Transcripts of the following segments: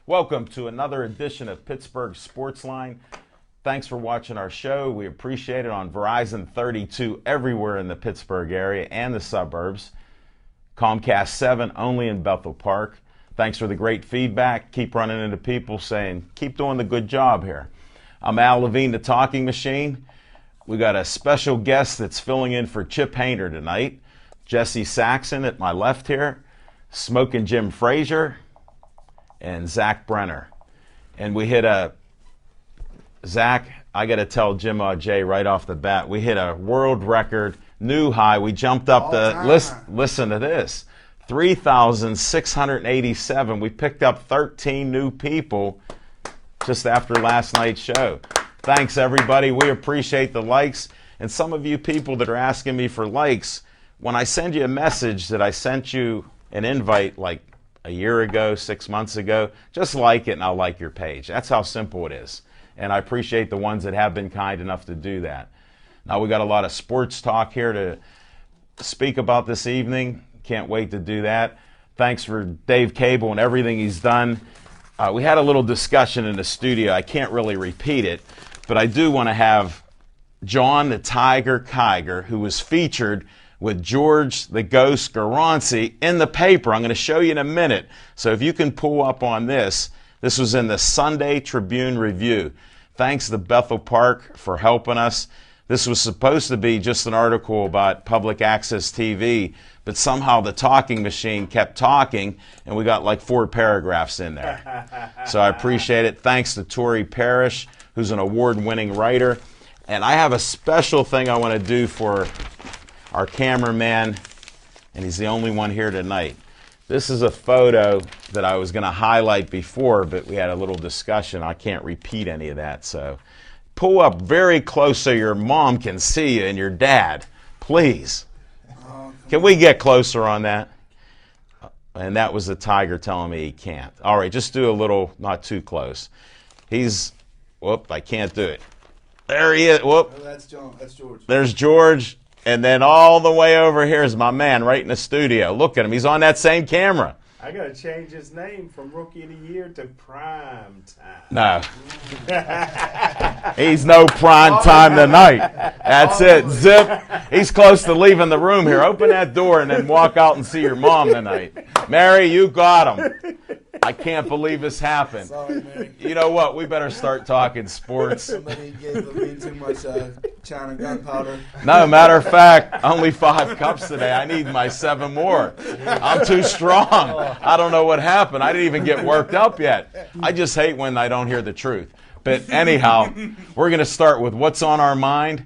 Welcome to another edition of Pittsburgh Sportsline. Thanks for watching our show. We appreciate it on Verizon 32 everywhere in the Pittsburgh area and the suburbs. Comcast 7 only in Bethel Park. Thanks for the great feedback. Keep running into people saying, keep doing the good job here. I'm Al Levine, the Talking Machine. We got a special guest that's filling in for Chip Hainer tonight. Jesse Saxon at my left here. Smoking Jim Frazier. And Zach Brenner. And we hit Zach, I got to tell Jim J right off the bat, we hit a world record, new high. We jumped up listen to this, 3,687. We picked up 13 new people just after last night's show. Thanks, everybody. We appreciate the likes. And some of you people that are asking me for likes, when I send you a message that I sent you an invite like a year ago, 6 months ago, just like it and I'll like your page. That's how simple it is. And I appreciate the ones that have been kind enough to do that. Now we got a lot of sports talk here to speak about this evening. Can't wait to do that. Thanks for Dave Cable and everything he's done. We had a little discussion in the studio. I can't really repeat it, but I do want to have John the Tiger Kiger, who was featured with George the Ghost Garanci in the paper. I'm going to show you in a minute. So if you can pull up on this, this was in the Sunday Tribune Review. Thanks to Bethel Park for helping us. This was supposed to be just an article about public access TV, but somehow the talking machine kept talking, and we got like 4 paragraphs in there. So I appreciate it. Thanks to Tori Parrish, who's an award-winning writer. And I have a special thing I want to do for our cameraman, and he's the only one here tonight. This is a photo that I was going to highlight before, but we had a little discussion. I can't repeat any of that, so pull up very close so your mom can see you and your dad, please. Can we get closer on that? And that was the Tiger telling me he can't. All right, just do a little, not too close. Whoop, I can't do it. There he is. Whoop. Oh, that's John. That's George. There's George. And then all the way over here is my man right in the studio. Look at him. He's on that same camera. I got to change his name from Rookie of the Year to Prime Time. No. He's no prime time tonight. That's it. Zip. He's close to leaving the room here. Open that door and then walk out and see your mom tonight. Mary, you got him. I can't believe this happened. Sorry, Mary. You know what? We better start talking sports. Somebody gave Levine too much China gunpowder. No, matter of fact, only 5 cups today. I need my 7 more. I'm too strong. I don't know what happened. I didn't even get worked up yet. I just hate when I don't hear the truth. But anyhow, we're going to start with what's on our mind.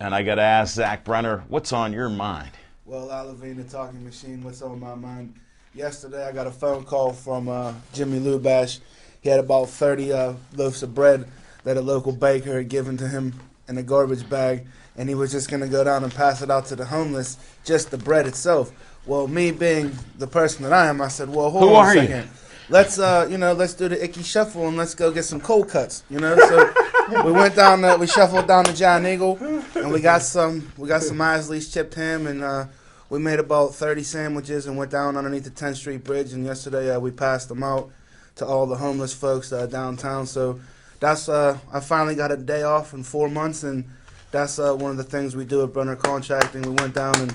And I got to ask Zach Brenner, what's on your mind? Well, Al Levine, the Talking Machine, what's on my mind? Yesterday, I got a phone call from Jimmy Lubash. He had about 30 loaves of bread that a local baker had given to him in a garbage bag, and he was just going to go down and pass it out to the homeless, just the bread itself. Well, me being the person that I am, I said, well, hold on a second. Let's do the icky shuffle and let's go get some cold cuts, So we went down, we shuffled down to Giant Eagle, and we got some Isley's chipped ham, and we made about 30 sandwiches and went down underneath the 10th Street Bridge, and yesterday we passed them out to all the homeless folks downtown. So that's I finally got a day off in 4 months, and that's one of the things we do at Brenner Contracting. We went down and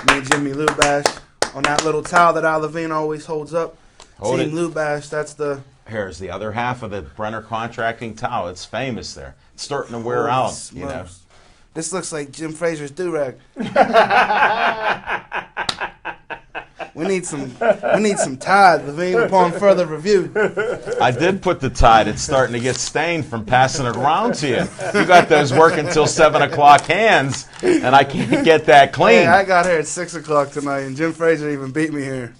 me and Jimmy Lubash on that little towel that Al Levine always holds up. Team Lubash, that's the... Here's the other half of the Brenner Contracting towel. It's famous there. It's starting to wear out, smokes. This looks like Jim Frazier's do-rag. We need some Tide, Levine, upon further review. I did put the Tide. It's starting to get stained from passing it around to you. You got those working till 7 o'clock hands, and I can't get that clean. Hey, I got here at 6 o'clock tonight, and Jim Frazier even beat me here.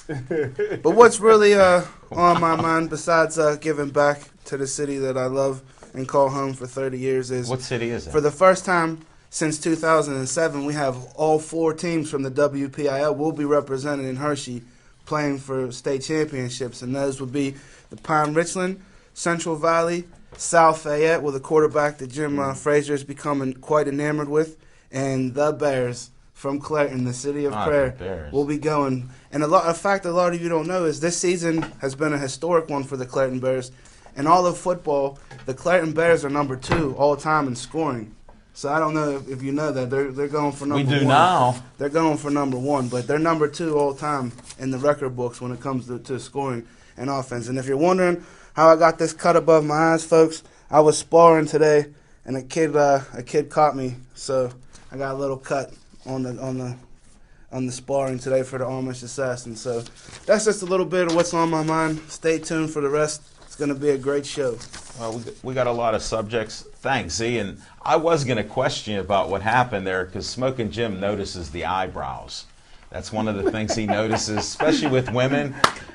But what's really on my mind, besides giving back to the city that I love and call home for 30 years, is... What city is it? For the first time since 2007, we have all 4 teams from the WPIL will be represented in Hershey playing for state championships, and those would be the Pine Richland, Central Valley, South Fayette, with a quarterback that Jim Frazier is becoming quite enamored with, and the Bears. from Clayton, the city of Ah, prayer. Bears. We'll be going. And a fact a lot of you don't know is this season has been a historic one for the Clayton Bears. In all of football, the Clayton Bears are number 2 all time in scoring. So I don't know if you know that they're going for number 1. We do now. They're going for number 1, but they're number 2 all time in the record books when it comes to scoring and offense. And if you're wondering how I got this cut above my eyes, folks, I was sparring today, and a kid caught me, so I got a little cut on the sparring today for the Amish assassin. So that's just a little bit of what's on my mind. Stay tuned for the rest. It's going to be a great show. Well, we got a lot of subjects. Thanks, Z. And I was going to question you about what happened there because Smoking Jim notices the eyebrows. That's one of the things he notices, especially with women.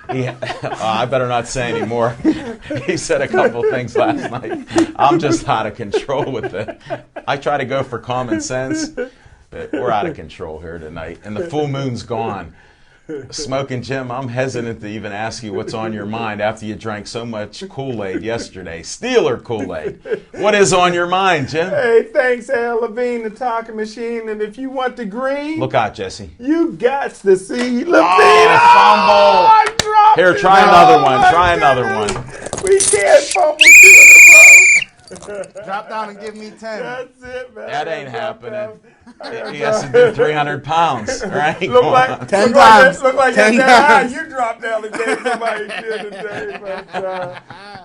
I better not say any more. He said a couple things last night. I'm just out of control with it. I try to go for common sense, but we're out of control here tonight. And the full moon's gone. Smoking Jim, I'm hesitant to even ask you what's on your mind after you drank so much Kool-Aid yesterday. Steeler Kool-Aid. What is on your mind, Jim? Hey, thanks, Al Levine, the talking machine. And if you want the green, Look out, Jesse. you got to see Levine. Oh, fumble. I dropped Here, it. try another one. my Try another goodness. one. We can't fumble 2 in a row. Drop down and give me 10. That's it, man. That ain't Drop happening. down. He has to do 300 pounds, right? Look like 10 look like times. Look like 10 that high times. you dropped down today. Somebody did today.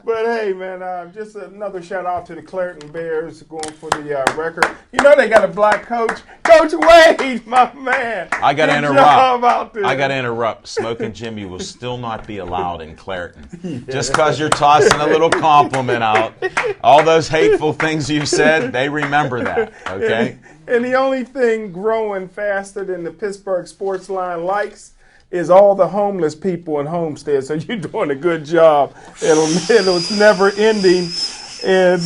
But hey, man, just another shout out to the Clareton Bears going for the record. You know they got a black coach, Coach Wade, my man. I got to Good job out interrupt. there. I got to interrupt. Smoking Jimmy will still not be allowed in Clareton. Just because you're tossing a little compliment out. All those hateful things you said, they remember that, okay? And the only thing growing faster than the Pittsburgh Sportsline likes is all the homeless people in Homestead. So you're doing a good job. It's never ending. And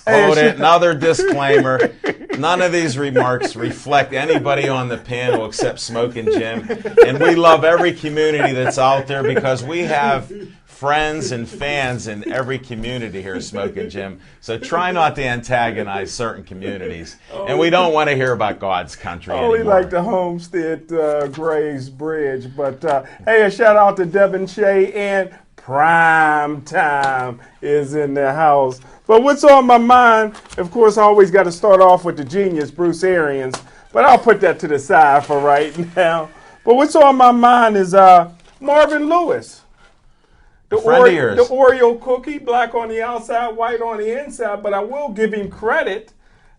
Hold it. Another disclaimer. None of these remarks reflect anybody on the panel except Smoking Jim. And we love every community that's out there because we have friends and fans in every community here, Smoking Jim. So try not to antagonize certain communities. And we don't want to hear about God's country only anymore. like the Homestead Graves Bridge. But hey, a shout out to Devin Shea and Prime Time is in the house. But what's on my mind, of course, I always got to start off with the genius, Bruce Arians. But I'll put that to the side for right now. But what's on my mind is Marvin Lewis. The Oreo cookie, black on the outside, white on the inside. But I will give him credit.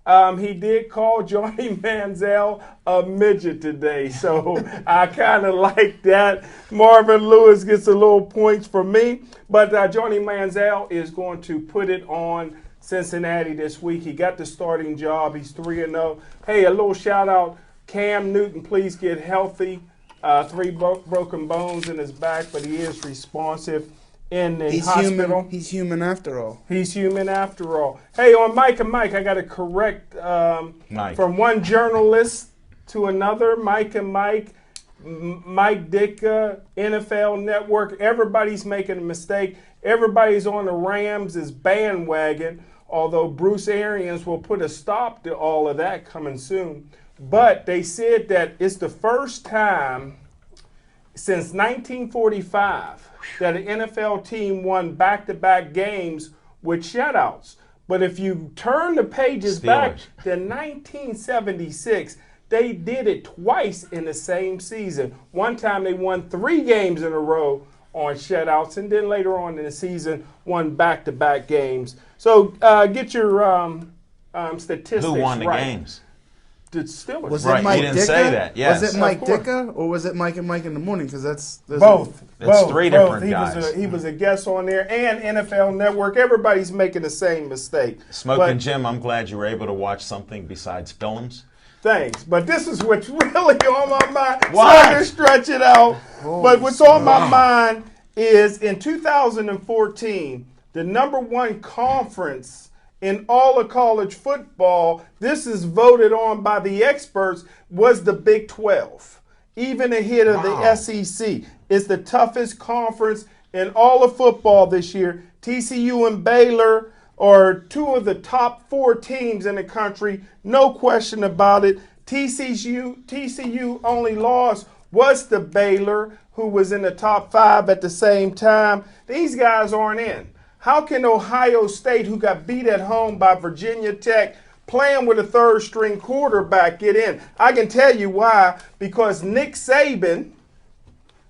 He did call Johnny Manziel a midget today. So I kind of like that. Marvin Lewis gets a little points from me. But Johnny Manziel is going to put it on Cincinnati this week. He got the starting job. He's 3-0. Hey, a little shout out. Cam Newton, please get healthy. 3 broken bones in his back, but he is responsive in the hospital. He's human after all. He's human after all. Hey, on Mike and Mike, I got to correct from one journalist to another. Mike and Mike, Mike Ditka, NFL Network. Everybody's making a mistake. Everybody's on the Rams' bandwagon, although Bruce Arians will put a stop to all of that coming soon. But they said that it's the first time since 1945 that an NFL team won back-to-back games with shutouts. But if you turn the pages back to 1976, they did it twice in the same season. One time they won 3 games in a row on shutouts, and then later on in the season won back-to-back games. So get your statistics right. Who won the games? The Steelers. Was Right, it Mike you didn't Ditka? say that, yes. Was it Mike Of course. Ditka or was it Mike and Mike in the morning? Because that's Both. It's Both. 3 Both. different guys. He was a guest on there, and NFL Network. Everybody's making the same mistake. Smoking Jim, I'm glad you were able to watch something besides films. Thanks, but this is what's really on my mind. What? So I can stretch it out. But what's on my mind is in 2014, the #1 conference in all of college football, this is voted on by the experts, was the Big 12. Even ahead of the SEC. It's the toughest conference in all of football this year. TCU and Baylor are 2 of the top 4 teams in the country. No question about it. TCU only loss was to Baylor, who was in the top 5 at the same time. These guys aren't in. How can Ohio State, who got beat at home by Virginia Tech, playing with a third-string quarterback, get in? I can tell you why. Because Nick Saban,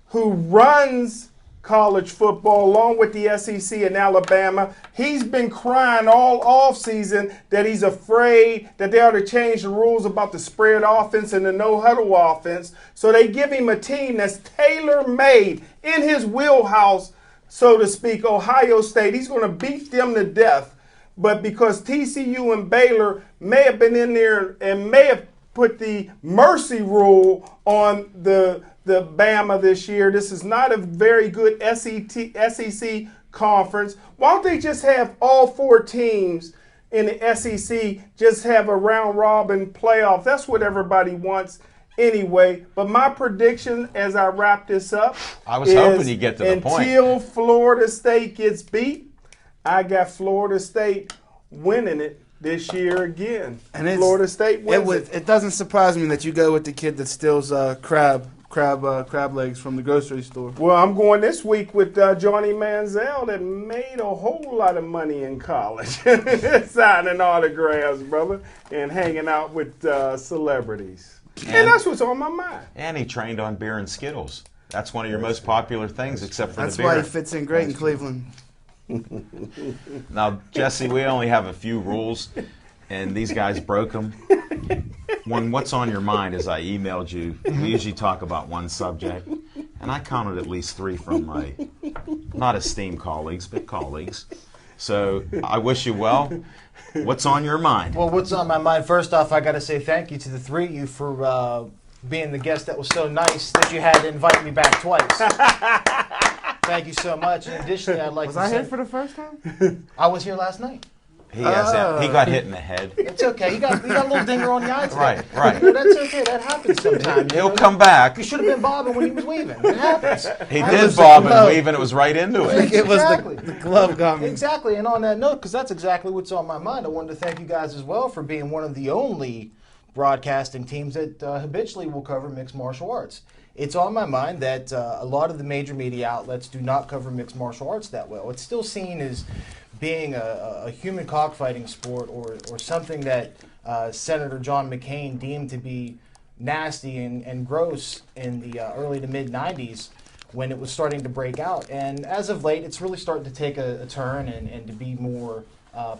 who runs college football along with the SEC in Alabama, he's been crying all offseason that he's afraid that they ought to change the rules about the spread offense and the no-huddle offense. So they give him a team that's tailor-made in his wheelhouse, so to speak, Ohio State. He's going to beat them to death. But because TCU and Baylor may have been in there and may have put the mercy rule on the Bama this year, this is not a very good SEC conference. Why don't they just have all 4 teams in the SEC just have a round-robin playoff? That's what everybody wants anyway. But my prediction as I wrap this up, I was hoping you get to the point. Until Florida State gets beat, I got Florida State winning it this year again. And Florida State wins it. It doesn't surprise me that you go with the kid that steals crab legs from the grocery store. Well, I'm going this week with Johnny Manziel that made a whole lot of money in college. Signing autographs, brother, and hanging out with celebrities. And that's what's on my mind. And he trained on beer and Skittles. That's one of your most popular things, except for the beer. That's why he fits in great in Cleveland. Now, Jesse, we only have a few rules, and these guys broke them. One, what's on your mind, as I emailed you, we usually talk about one subject, and I counted at least 3 from my, not esteemed colleagues, but colleagues. So I wish you well. What's on your mind? Well, what's on my mind? First off, I got to say thank you to the 3 of you for being the guest that was so nice that you had to invite me back twice. Thank you so much. And additionally, I'd like Was to I say... here for the first time? I was here last night. He got hit in the head. It's okay. He got a little dinger on the eye today. Right. You know, that's okay. That happens sometimes. He'll come back. You should have been bobbing when he was weaving. It happens. He did bob and weave, and it was right into it. It was Exactly. the glove got me. Exactly. And on that note, because that's exactly what's on my mind, I wanted to thank you guys as well for being one of the only broadcasting teams that habitually will cover mixed martial arts. It's on my mind that a lot of the major media outlets do not cover mixed martial arts that well. It's still seen as being a human cockfighting sport or something that Senator John McCain deemed to be nasty and gross in the early to mid-'90s when it was starting to break out. And as of late, it's really starting to take a turn and to be more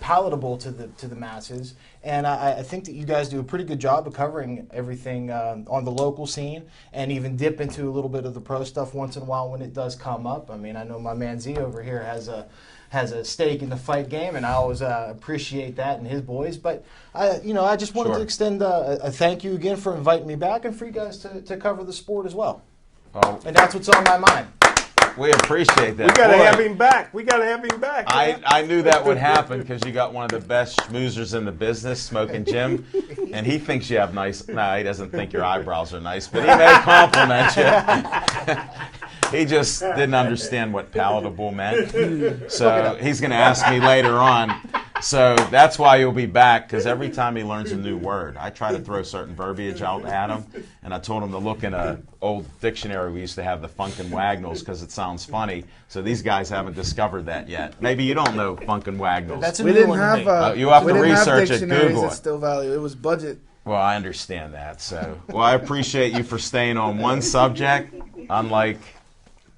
palatable to the masses. And I think that you guys do a pretty good job of covering everything on the local scene and even dip into a little bit of the pro stuff once in a while when it does come up. I mean, I know my man Z over here has a stake in the fight game, and I always appreciate that and his boys. But I just wanted to extend a thank you again for inviting me back and for you guys to cover the sport as well. And that's what's on my mind. We appreciate that. We got to have him back. We got to have him back. I knew that would happen because you got one of the best schmoozers in the business, Smoking Jim, and he thinks you have nice. No, he doesn't think your eyebrows are nice, but he may compliment you. He just didn't understand what palatable meant, so he's going to ask me later on. So that's why he'll be back, because every time he learns a new word, I try to throw certain verbiage out at him, and I told him to look in an old dictionary we used to have, the Funkin' Wagnalls, because it sounds funny. So these guys haven't discovered that yet. Maybe you don't know Funkin' Wagnalls. That's a We new didn't one to have me. You have we to didn't have research it, dictionaries Google at it. Still Value. It was budget. Well, I understand that. So, well, I appreciate you for staying on one subject, unlike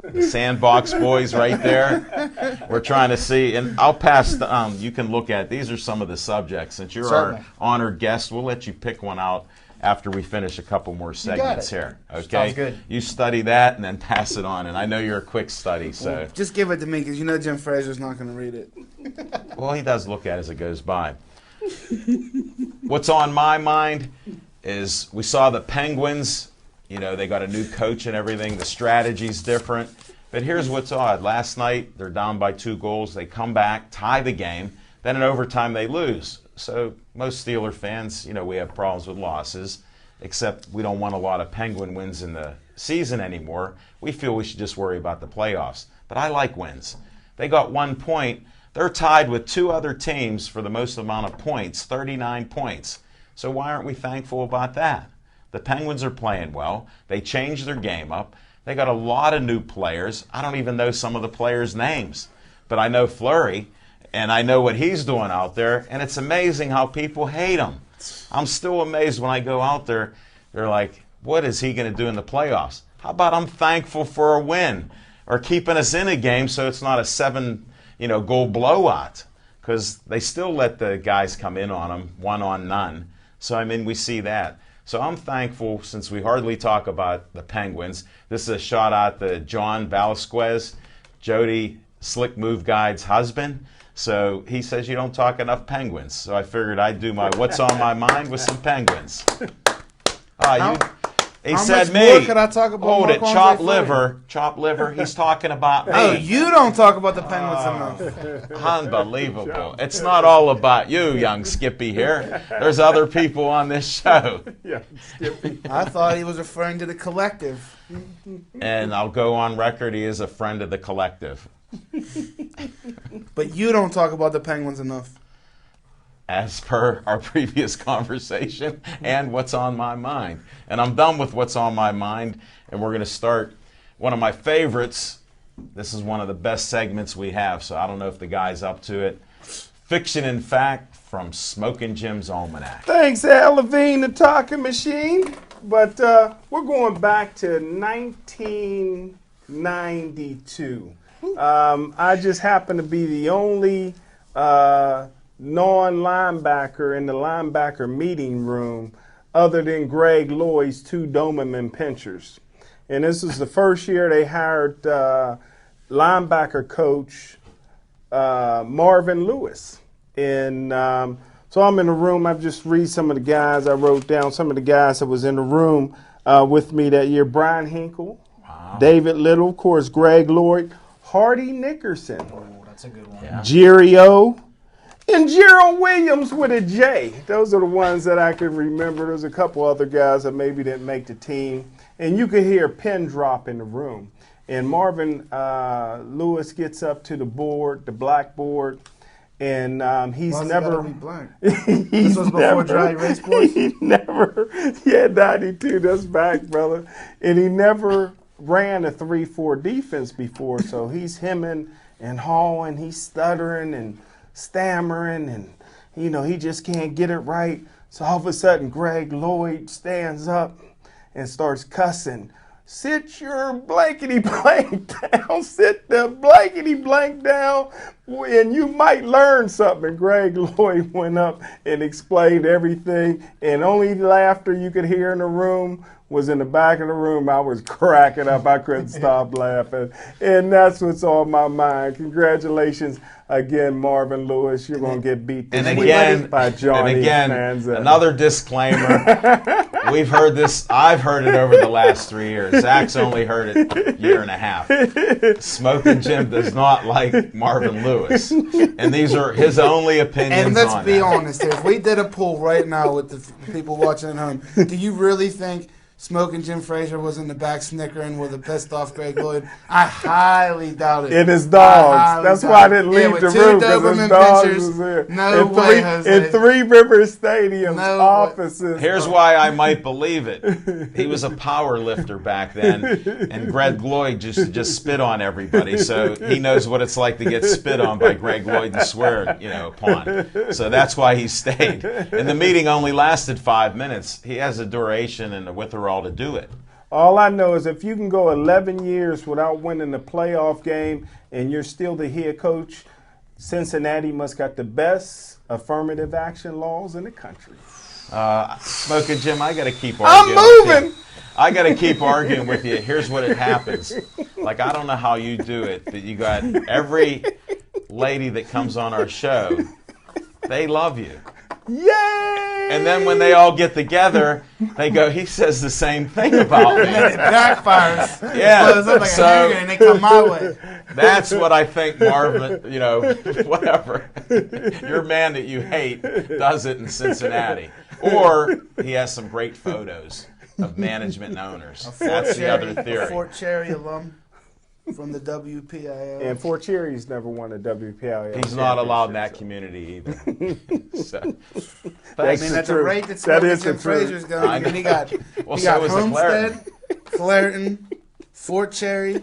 the Sandbox boys right there. We're trying to see, and I'll pass you can look at, these are some of the subjects. Since you're Certainly. our honored guest, we'll let you pick one out after we finish a couple more segments here. Okay? Sounds good. You study that and then pass it on. And I know you're a quick study, so. Just give it to me, because you know Jim Frazier's not going to read it. Well, he does look at it as it goes by. What's on my mind is we saw the Penguins. You know, they got a new coach and everything. The strategy's different. But here's what's odd. Last night, they're down by 2 goals. They come back, tie the game. Then in overtime, they lose. So most Steeler fans, you know, we have problems with losses, except we don't want a lot of Penguin wins in the season anymore. We feel we should just worry about the playoffs. But I like wins. They got 1 point. They're tied with 2 other teams for the most amount of points, 39 points. So why aren't we thankful about that? The Penguins are playing well. They changed their game up. They got a lot of new players. I don't even know some of the players' names, but I know Fleury, and I know what he's doing out there, and it's amazing how people hate him. I'm still amazed when I go out there. They're like, what is he going to do in the playoffs? How about I'm thankful for a win or keeping us in a game so it's not a 7-goal blowout, because they still let the guys come in on them, 1-on-none. So, I mean, we see that. So I'm thankful, since we hardly talk about the Penguins. This is a shout out to John Velasquez, Jody Slick Move Guide's husband. So he says you don't talk enough Penguins. So I figured I'd do my What's on My Mind with some Penguins. He said me. More can I talk about? Hold it, chop liver. He's talking about me. Oh, you don't talk about the Penguins enough. Unbelievable. It's not all about you, young Skippy here. There's other people on this show. Yeah, Skippy. I thought he was referring to the collective. And I'll go on record, he is a friend of the collective. But you don't talk about the Penguins enough. As per our previous conversation and what's on my mind. And I'm done with what's on my mind, and we're going to start one of my favorites. This is one of the best segments we have, so I don't know if the guy's up to it. Fiction and Fact from Smokin' Jim's Almanac. Thanks, Al Levine, the talking machine. But we're going back to 1992. I just happen to be the only non-linebacker in the linebacker meeting room other than Greg Lloyd's two Doberman pinchers. And this is the first year they hired linebacker coach Marvin Lewis. And so I'm in the room. I just read some of the guys. I wrote down some of the guys that was in the room with me that year. Brian Hinkle, wow. David Little, of course, Greg Lloyd, Hardy Nickerson, That's a good one. Yeah. Jerry O, and Gerald Williams with a J. Those are the ones that I can remember. There's a couple other guys that maybe didn't make the team. And you could hear a pin drop in the room. And Marvin Lewis gets up to the board, the blackboard, and he's Why's never. it gotta be blank? This was before dry erase boards? He never. Yeah, 92. That's back, brother. And he never ran a 3-4 defense before, so he's hemming and hawing. He's stuttering and stammering, and he just can't get it right. So all of a sudden Greg Lloyd stands up and starts cussing. Sit your blankety blank down. Sit the blankety blank down, and you might learn something. Greg Lloyd went up and explained everything, and only laughter you could hear in the room was in the back of the room. I was cracking up. I couldn't stop laughing. And that's what's on my mind. Congratulations again, Marvin Lewis. You're going to get beat this week by Johnny. And again, another disclaimer. We've heard this. I've heard it over the last 3 years. Zach's only heard it a year and a half. Smokin' Jim does not like Marvin Lewis. And these are his only opinions. And let's on be that. honest here. If we did a poll right now with the people watching at home, do you really think Smokin' Jim Frazier was in the back snickering with a pissed off Greg Lloyd? I highly doubt it. And his dogs. That's why I didn't leave the room, because his dogs was there. No way, Jose. In Three Rivers Stadium's offices. Here's why I might believe it. He was a power lifter back then, and Greg Lloyd just spit on everybody. So he knows what it's like to get spit on by Greg Lloyd and swear, upon. So that's why he stayed. And the meeting only lasted 5 minutes. He has a duration and a withdrawal to do it. All I know is if you can go 11 years without winning a playoff game and you're still the head coach, Cincinnati must got the best affirmative action laws in the country. Smokin' Jim, I got to keep arguing. I'm moving. I got to keep arguing with you. Here's what it happens. Like, I don't know how you do it, but you got every lady that comes on our show, they love you. Yay! And then when they all get together, they go, he says the same thing about me. And it backfires. Yeah. It blows up like a hamburger and they come my way. That's what I think Marvin, whatever. Your man that you hate does it in Cincinnati. Or he has some great photos of management and owners. That's the other theory. Fort Cherry alum. from the WPIL. And Fort Cherry's never won a WPIL. He's not allowed in that community either. So, I mean, at the rate that Smoking Jim Frazier's going, I mean, he got, well, he got so Homestead, Clareton, Fort Cherry,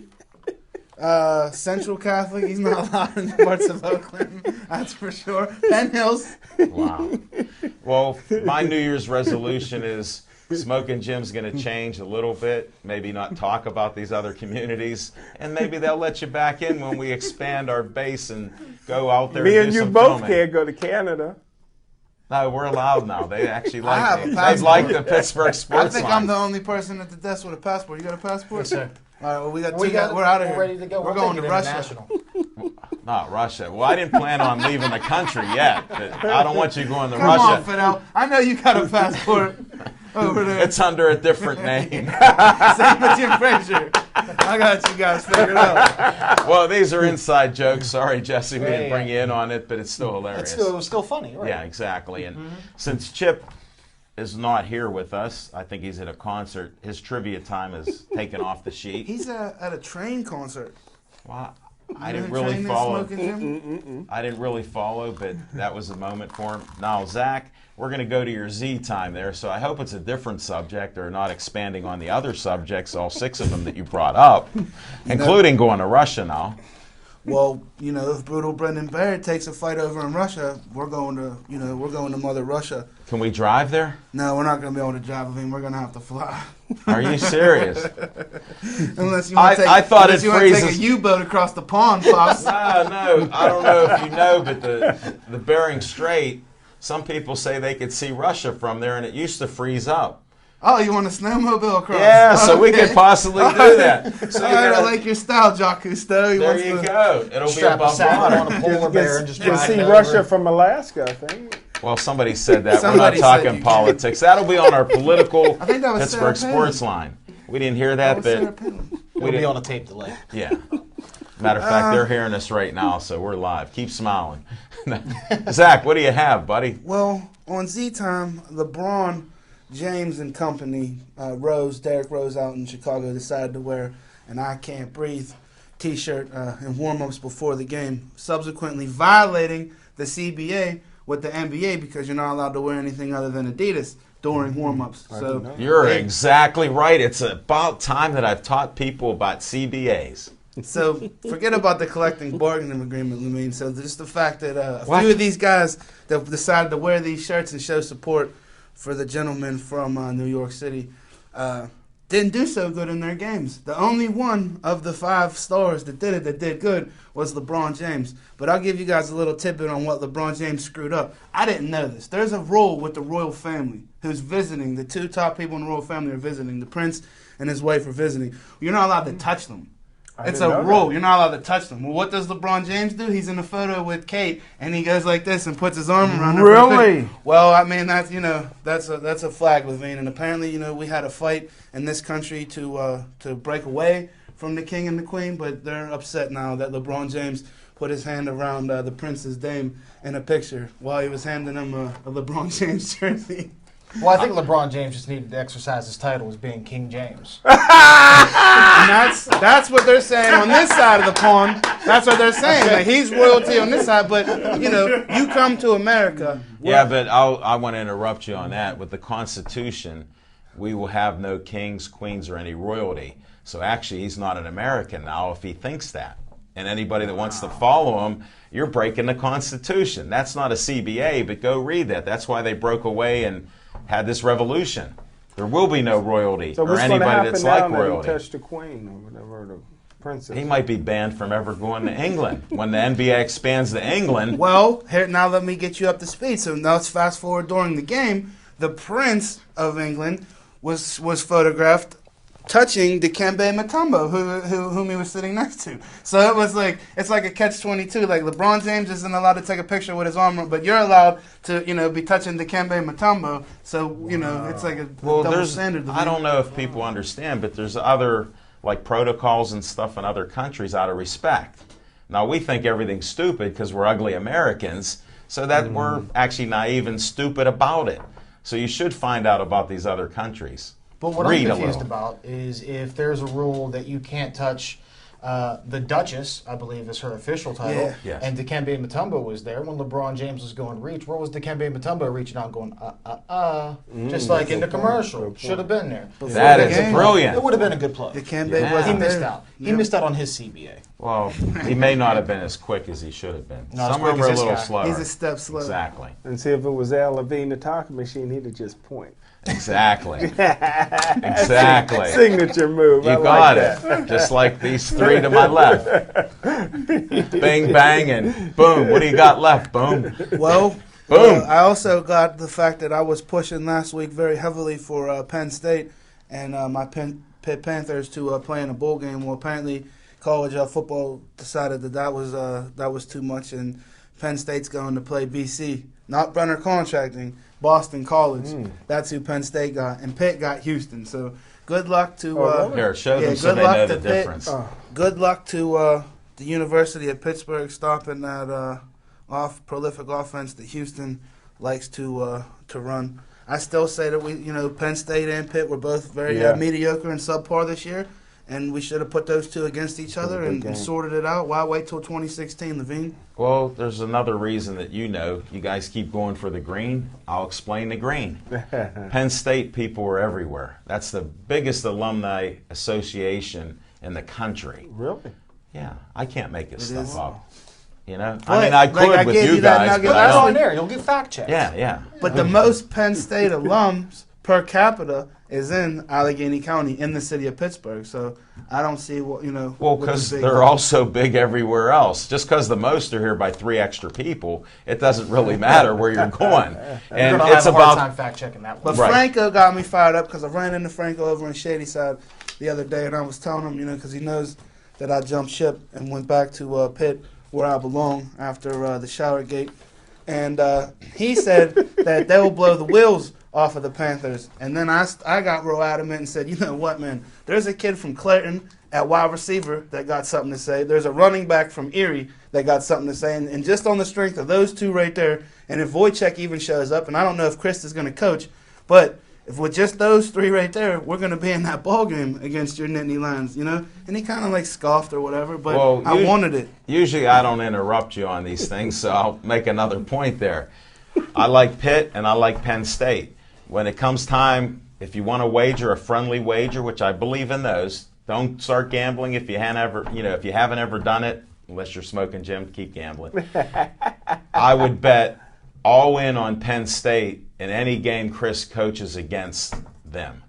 Central Catholic. He's not allowed in parts of Oakland, that's for sure. Penn Hills. Wow. Well, my New Year's resolution is Smoking Jim's going to change a little bit, maybe not talk about these other communities, and maybe they'll let you back in when we expand our base and go out there. Me and and do you some both filming. can't go to Canada. No, we're allowed now. They actually I have like a me. They passport. like the Pittsburgh Sportsline. I think I'm the only person at the desk with a passport. You got a passport? Yes, sir. All right, well, we got two guys. We're out of here. We're ready to go. We're We'll going take to it Russia. international. Not Russia. Well, I didn't plan on leaving the country yet. But I don't want you going to Come Russia. on, Fidel. I know you got a passport over there. It's under a different name. Same with Jim Frazier. I got you guys figured out. Well, these are inside jokes. Sorry, Jesse, we Yeah, didn't yeah. bring you in on it, but it's still hilarious. It was still funny, right? Yeah, exactly. And since Chip is not here with us, I think he's at a concert. His trivia time is taken off the sheet. He's at a train concert. Well, I You didn't know really Train follow. Smoking Jim? I didn't really follow, but that was a moment for him. Now, Zach, we're going to go to your Z time there, so I hope it's a different subject or not expanding on the other subjects, all 6 of them that you brought up, including going to Russia now. Well, you know, if brutal Brendan Baird takes a fight over in Russia, we're going to Mother Russia. Can we drive there? No, we're not going to be able to drive with him. We're going to have to fly. Are you serious? Unless you want to take, I thought unless it you want to take a freezes. U-boat across the pond, Pops. No, I don't know if you know, but the Bering Strait, some people say they could see Russia from there, and it used to freeze up. Oh, you want a snowmobile across? Yeah, so we Okay. could possibly do that. So All you right, I gotta- like your style, Jacques Cousteau. there you go. It'll Strap be a above saddle on water. a polar bear and just You can drive see it Russia over. from Alaska, I think. Well, somebody said that. Somebody We're not said talking you politics. That'll be on our political I think that was Pittsburgh Sarah Palin. Sportsline. We didn't hear That that, was Sarah but Palin. we It'll be didn't. on a tape delay. Yeah. Matter of fact, they're hearing us right now, so we're live. Keep smiling. Zach, what do you have, buddy? Well, on Z Time, LeBron James and company, Derrick Rose out in Chicago, decided to wear an I Can't Breathe T-shirt in warm-ups before the game, subsequently violating the CBA with the NBA because you're not allowed to wear anything other than Adidas during warm-ups. So You're they- exactly right. It's about time that I've taught people about CBAs. So forget about the collective bargaining agreement, Lamine. So just the fact that a What? few of these guys that decided to wear these shirts and show support for the gentleman from New York City didn't do so good in their games. The only one of the 5 stars that did good was LeBron James. But I'll give you guys a little tidbit on what LeBron James screwed up. I didn't know this. There's a rule with the royal family who's visiting. The 2 top people in the royal family are visiting. The prince and his wife are visiting. You're not allowed to touch them. It's a rule. You're not allowed to touch them. Well, what does LeBron James do? He's in a photo with Kate, and he goes like this and puts his arm around her. Really? Well, I mean, that's a flag, Levine. And apparently, we had a fight in this country to break away from the king and the queen, but they're upset now that LeBron James put his hand around the prince's dame in a picture while he was handing him a LeBron James jersey. Well, I think LeBron James just needed to exercise his title as being King James. And that's what they're saying on this side of the pond. That's what they're saying. Like, he's royalty on this side, but you come to America. Yeah, but I want to interrupt you on that. With the Constitution, we will have no kings, queens, or any royalty. So actually, he's not an American now if he thinks that. And anybody that wants to follow him, you're breaking the Constitution. That's not a CBA, but go read that. That's why they broke away and had this revolution. There will be no royalty So or what's going to anybody happen that's now like that he royalty. touched the queen or whatever, the princess? He might be banned from ever going to England. When the NBA expands to England, Well, here now let me get you up to speed. So now let's fast forward during the game. The Prince of England was photographed touching Dikembe Mutombo, whom he was sitting next to. So it was like it's like a catch-22. Like LeBron James isn't allowed to take a picture with his arm, but you're allowed to be touching Dikembe Mutombo. So it's like a double standard. I don't know if people understand, but there's other like protocols and stuff in other countries out of respect. Now we think everything's stupid because we're ugly Americans, so that we're actually naive and stupid about it. So you should find out about these other countries. But what Read I'm a confused little. about is if there's a rule that you can't touch The Duchess, I believe, is her official title. Yeah. Yes. And Dikembe Mutombo was there when LeBron James was going reach. Where was Dikembe Mutombo reaching out going, just like in the commercial. Should have been there. Before That the is game, brilliant. It would have been a good play. Dikembe Yeah. wasn't He missed there. out. He Yep. missed out on his CBA. Well, he may not have been as quick as he should have been. Not as Some of them quick were a as this little guy. slower. He's a step slow. Exactly. And see, if it was Al Levine, the talking machine, he'd have just point. Exactly. Exactly. Signature move. You I got like that. it. Just like these three to my left. Bing, bang, and boom. What do you got left? Boom. Well, Boom. I also got the fact that I was pushing last week very heavily for Penn State and my Pitt Panthers to play in a bowl game. Well, apparently college football decided that was too much, and Penn State's going to play BC, not Brenner Contracting, Boston College. That's who Penn State got, and Pitt got Houston. So good luck to Here, show them yeah, so good they luck know to the Pitt. difference. Good luck to the University of Pittsburgh stopping that prolific offense that Houston likes to run. I still say that Penn State and Pitt were both very mediocre and subpar this year, and we should have put those two against each other and sorted it out. Why wait till 2016, Levine? Well, there's another reason that you guys keep going for the green. I'll explain the green. Penn State people are everywhere. That's the biggest alumni association in the country. Really? Yeah, I can't make this stuff is. up. You know, But, I mean, I could like, I with gave you you that guys, nugget but I last That's don't. on there. You'll get fact checked. Yeah. But the most Penn State alums per capita is in Allegheny County, in the city of Pittsburgh. So I don't see what. Well, what the because big- they're also big everywhere else. Just because the most are here by 3 extra people, it doesn't really matter where you're going. You're And going to it's have a hard time about fact checking that But one. Right. Franco got me fired up because I ran into Franco over in Shadyside the other day, and I was telling him, because he knows that I jumped ship and went back to Pitt, where I belong, after the shower gate. And he said that they will blow the wheels off of the Panthers. And then I got real adamant and said, you know what, man? There's a kid from Clayton at wide receiver that got something to say. There's a running back from Erie that got something to say. And just on the strength of those two right there, and if Wojciech even shows up, and I don't know if Chris is going to coach, but if with just those three right there, we're going to be in that ball game against your Nittany Lions, And he kind of scoffed or whatever, but I wanted it. Usually I don't interrupt you on these things, so I'll make another point there. I like Pitt and I like Penn State. When it comes time, if you want to wager a friendly wager, which I believe in those, don't start gambling if you haven't ever done it, unless you're smoking Jim, keep gambling. I would bet all in on Penn State in any game Chris coaches against them,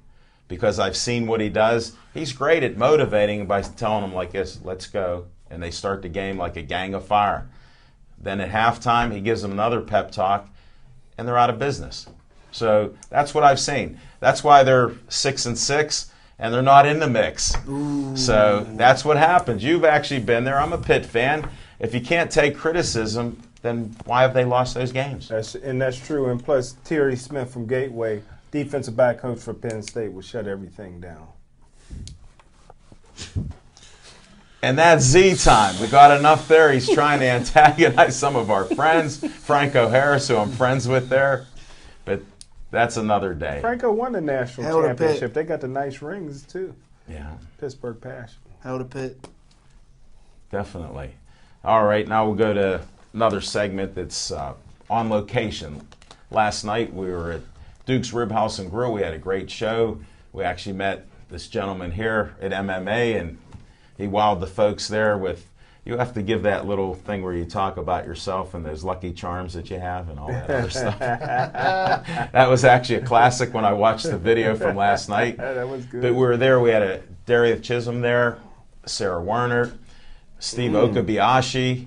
because I've seen what he does. He's great at motivating by telling them like this, let's go, and they start the game like a gang of fire. Then at halftime, he gives them another pep talk, and they're out of business. So that's what I've seen. That's why they're 6-6, and they're not in the mix. Ooh. So that's what happens. You've actually been there. I'm a Pitt fan. If you can't take criticism, then why have they lost those games? That's true. And plus, Terry Smith from Gateway, defensive back coach for Penn State, will shut everything down. And that's Z time. We got enough there. He's trying to antagonize some of our friends. Franco Harris, who I'm friends with there. But that's another day. Franco won the national Hell to championship. Pitt. They got the nice rings, too. Yeah, Pittsburgh Passion. Hell to Pitt. definitely. All right, now we'll go to another segment that's on location. Last night we were at Duke's Rib House and Grill. We had a great show. We actually met this gentleman here at MMA, and he wowed the folks there with, you have to give that little thing where you talk about yourself and those lucky charms that you have and all that other stuff. That was actually a classic when I watched the video from last night. That was good. But we were there. We had a Darius Chisholm there, Sarah Werner, Steve Okabayashi,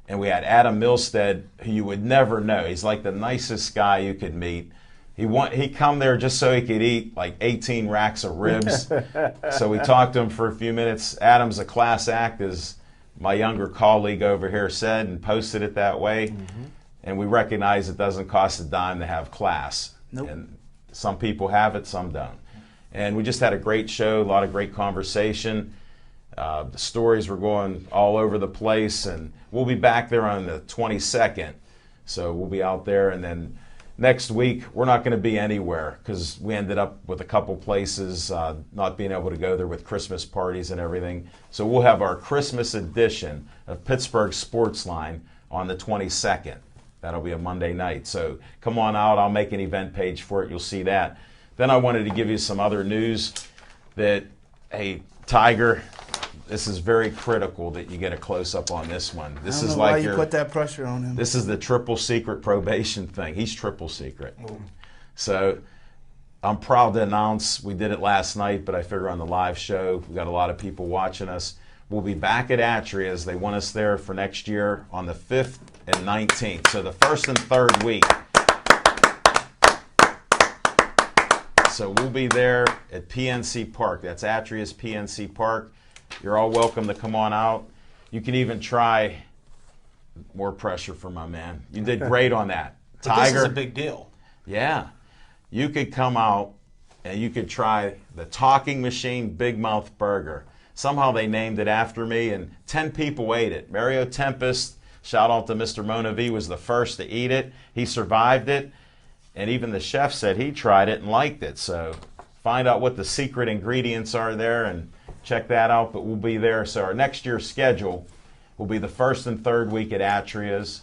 and we had Adam Milstead, who you would never know. He's like the nicest guy you could meet. He come there just so he could eat like 18 racks of ribs. So we talked to him for a few minutes. Adam's a class act, as my younger colleague over here said, and posted it that way. And we recognize it doesn't cost a dime to have class. Nope. And some people have it, some don't. And we just had a great show, a lot of great conversation. The stories were going all over the place, and we'll be back there on the 22nd. So we'll be out there, and then next week, we're not going to be anywhere because we ended up with a couple places not being able to go there with Christmas parties and everything. So we'll have our Christmas edition of Pittsburgh Sportsline on the 22nd. That'll be a Monday night. So come on out. I'll make an event page for it. You'll see that. Then I wanted to give you some other news that, hey, Tiger, this is very critical that you get a close-up on this one. This is like why you put that pressure on him. This is the triple secret probation thing. He's triple secret. Ooh. So I'm proud to announce, we did it last night, but I figure on the live show, we got a lot of people watching us. We'll be back at Atria's. They want us there for next year on the 5th and 19th. So the first and third week. So we'll be there at PNC Park. That's Atria's PNC Park. You're all welcome to come on out. You can even try more pressure for my man. You did great on that. But Tiger. This is a big deal. Yeah. You could come out and you could try the Talking Machine Big Mouth Burger. Somehow they named it after me, and 10 people ate it. Mario Tempest, shout out to Mr. Mona V, was the first to eat it. He survived it, and even the chef said he tried it and liked it. So find out what the secret ingredients are there and check that out, but we'll be there. So our next year's schedule will be the first and third week at Atria's,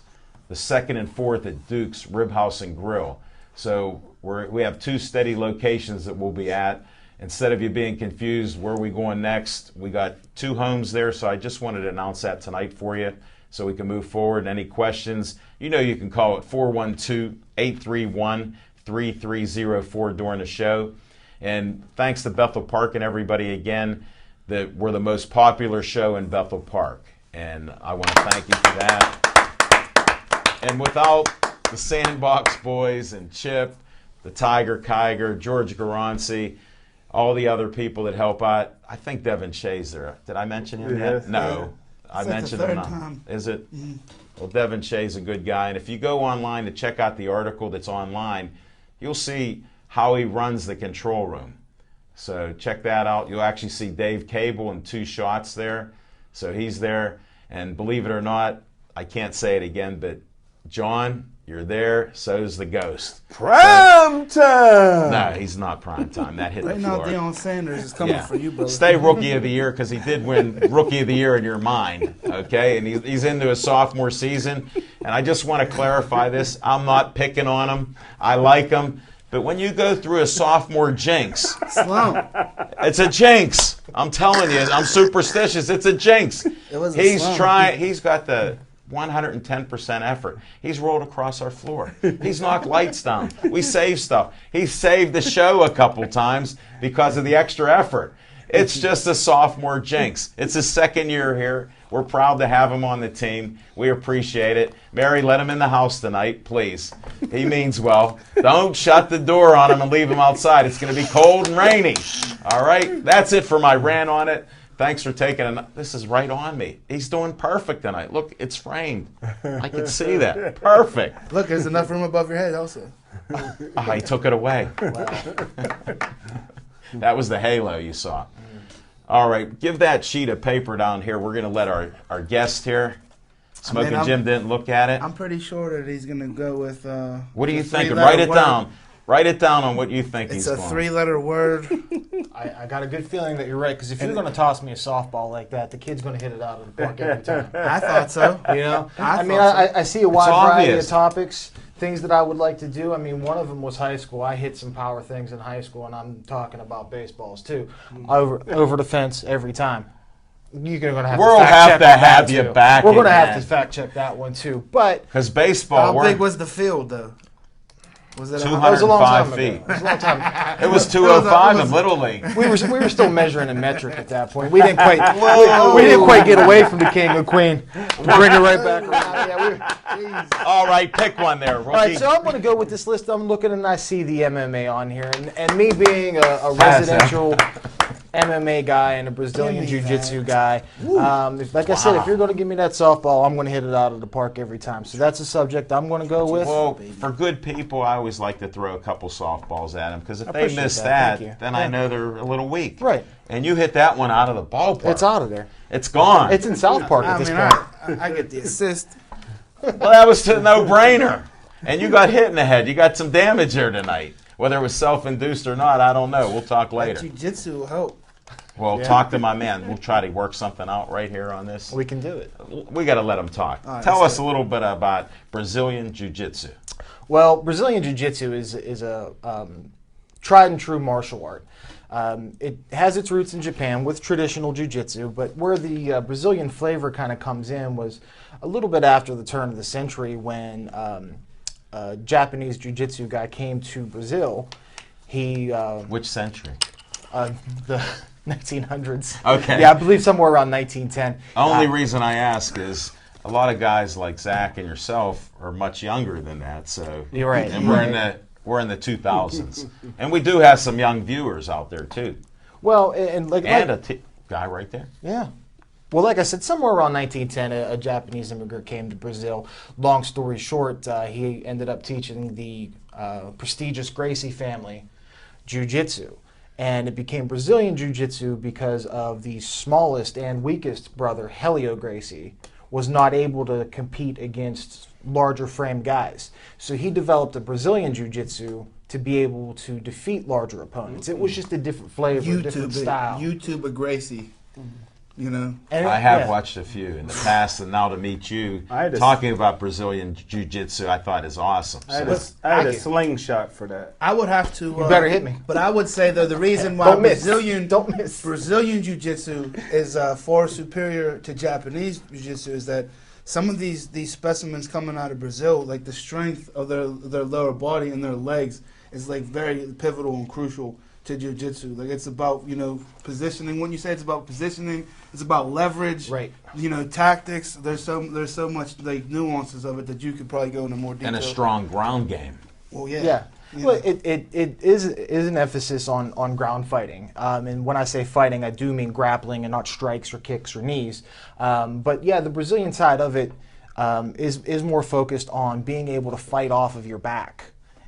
the second and fourth at Duke's Rib House and Grill. So we have 2 steady locations that we'll be at. Instead of you being confused, where are we going next? We got 2 homes there, so I just wanted to announce that tonight for you so we can move forward. Any questions, you know you can call it 412-831-3304 during the show. And thanks to Bethel Park and everybody again, that we're the most popular show in Bethel Park. And I want to thank you for that. And without the Sandbox Boys and Chip, the Tiger Kiger, George Garanci, all the other people that help out. I think Devin Shea's there. Did I mention him yet? No. I mentioned him not. Is it? Mm-hmm. Well, Devin Shea's a good guy. And if you go online to check out the article that's online, you'll see how he runs the control room. So check that out. You'll actually see Dave Cable in 2 shots there. So he's there. And believe it or not, I can't say it again, but John, you're there, so's the ghost. Prime time! No, he's not prime time. That hit the floor. Right now, Deion Sanders is coming for you, brother. Stay Rookie of the Year because he did win Rookie of the Year in your mind, okay? And he's into his sophomore season. And I just want to clarify this. I'm not picking on him. I like him. But when you go through a sophomore jinx, it's a jinx. I'm telling you, I'm superstitious. It's a jinx. He's got the 110% effort. He's rolled across our floor. He's knocked lights down. We saved stuff. He saved the show a couple times because of the extra effort. It's just a sophomore jinx. It's his second year here. We're proud to have him on the team. We appreciate it. Mary, let him in the house tonight, please. He means well. Don't shut the door on him and leave him outside. It's going to be cold and rainy. All right? That's it for my rant on it. Thanks for taking it. This is right on me. He's doing perfect tonight. Look, it's framed. I can see that. Perfect. Look, there's enough room above your head also. He took it away. Wow. That was the halo you saw. All right, give that sheet of paper down here. We're going to let our guest here, Smoking Jim didn't look at it. I'm pretty sure that he's going to go with... what are you thinking? Write it down. Write it down on what you think he's going. It's a 3-letter word. I got a good feeling that you're right, because if you're going to toss me a softball like that, the kid's going to hit it out of the park every time. I thought so. You know? I see a wide variety of topics, things that I would like to do. I mean, one of them was high school. I hit some power things in high school, and I'm talking about baseballs, too. Over the fence every time. You're going to have we'll to have to have you back. We're going to have to fact check that one, too. But because baseball, how big was the field, though? Was it 205 feet? It was a long time ago. It was 205 in Little League. We were still measuring in metric at that point. We didn't quite get away from the king and queen. Bring it right back around. All right, pick one there, Rookie. All right, so I'm going to go with this list. I'm looking and I see the MMA on here, and me being a residential MMA guy and a Brazilian Jiu-Jitsu guy. Like I said, if you're going to give me that softball, I'm going to hit it out of the park every time. So that's a subject I'm going to go with. Well, for good people, I always like to throw a couple softballs at them, because if they miss that, then I know they're a little weak. Right. And you hit that one out of the ballpark. It's out of there. It's gone. It's in South Park at this point. I get the assist. Well, that was a no-brainer. And you got hit in the head. You got some damage here tonight. Whether it was self-induced or not, I don't know. We'll talk That later. jiu-jitsu will help. Well, talk to my man. We'll try to work something out right here on this. We can do it. We got to let him talk. All right, Tell let's us do a little bit about Brazilian Jiu-Jitsu. Well, Brazilian Jiu-Jitsu is a tried and true martial art. It has its roots in Japan with traditional Jiu-Jitsu, but where the Brazilian flavor kind of comes in was a little bit after the turn of the century when a Japanese Jiu-Jitsu guy came to Brazil. He Which century? the 1900s. Okay. Yeah, I believe somewhere around 1910. Only reason I ask is a lot of guys like Zach and yourself are much younger than that. So You're right. And we're in the 2000s, and we do have some young viewers out there too. Well, and like And guy right there. yeah. Well, like I said, somewhere around 1910, a Japanese immigrant came to Brazil. Long story short, he ended up teaching the prestigious Gracie family Jiu-Jitsu. And it became Brazilian Jiu-Jitsu because of the smallest and weakest brother, Helio Gracie, was not able to compete against larger frame guys. So he developed a Brazilian Jiu-Jitsu to be able to defeat larger opponents. It was just a different flavor, different style. YouTuber Gracie. You know, And I have yeah. watched a few in the past, and now to meet you I had a- talking about Brazilian Jiu-Jitsu, I thought is awesome. I had, So- I had a Thank you. slingshot for that. I would have to. You better hit me. But I would say though the reason why Don't miss. Don't miss. Brazilian Jiu-Jitsu is far superior to Japanese Jiu-Jitsu is that some of these specimens coming out of Brazil, like the strength of their lower body and their legs, is like very pivotal and crucial to Jiu-Jitsu. Like it's about positioning. When you say it's about positioning, it's about leverage. Right. Tactics. There's so much like nuances of it that you could probably go into more detail. and a strong ground game. Well, yeah. Yeah. You Well, know. it is an emphasis on ground fighting. And when I say fighting, I do mean grappling and not strikes or kicks or knees. But yeah, the Brazilian side of it is more focused on being able to fight off of your back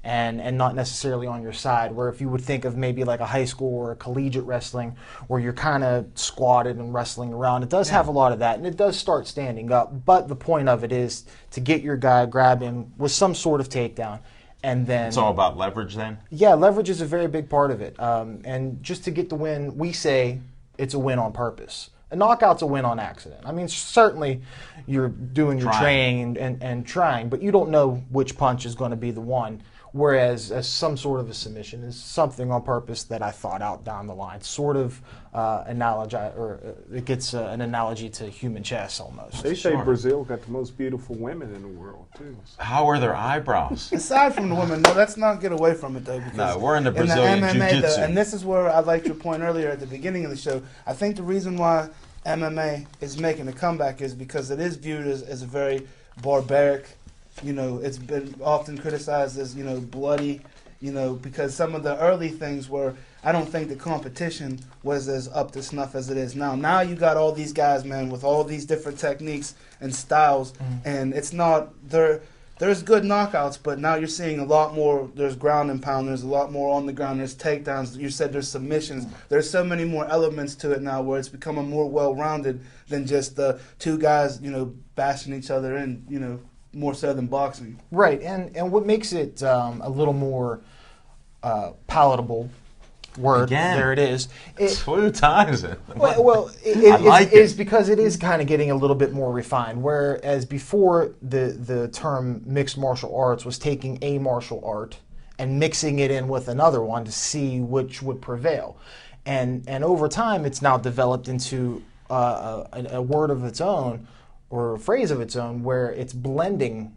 and not necessarily on your side, where if you would think of maybe like a high school or a collegiate wrestling where you're kind of squatted and wrestling around, it does have a lot of that, and it does start standing up. But the point of it is to get your guy, grab him with some sort of takedown, and then... It's all about leverage then? Yeah, leverage is a very big part of it. And just to get the win, we say it's a win on purpose. A knockout's a win on accident. I mean, certainly you're doing your training and trying, but you don't know which punch is going to be the one. Whereas some sort of a submission is something on purpose that I thought out down the line. Sort of it gets an analogy to human chess almost. They say Sure. Brazil got the most beautiful women in the world, too. How are their eyebrows? Aside from the women, no, let's not get away from it though. Because No, we're in the Brazilian Jiu-Jitsu. and this is where I liked your point earlier at the beginning of the show. I think the reason why MMA is making a comeback is because it is viewed as a very barbaric. It's been often criticized as bloody. Because some of the early things were, I don't think the competition was as up to snuff as it is now. Now you got all these guys, man, with all these different techniques and styles, and it's not there's good knockouts, but now you're seeing a lot more. There's ground and pound. There's a lot more on the ground. There's takedowns. You said there's submissions. There's so many more elements to it now, where it's becoming more well-rounded than just the two guys, bashing each other in, more so than boxing. Right, and what makes it a little more palatable, Again. there it is. 2 times it. Well, I like it's because it is kind of getting a little bit more refined. Whereas before, the term mixed martial arts was taking a martial art and mixing it in with another one to see which would prevail. And over time, it's now developed into a word of its own, or a phrase of its own, where it's blending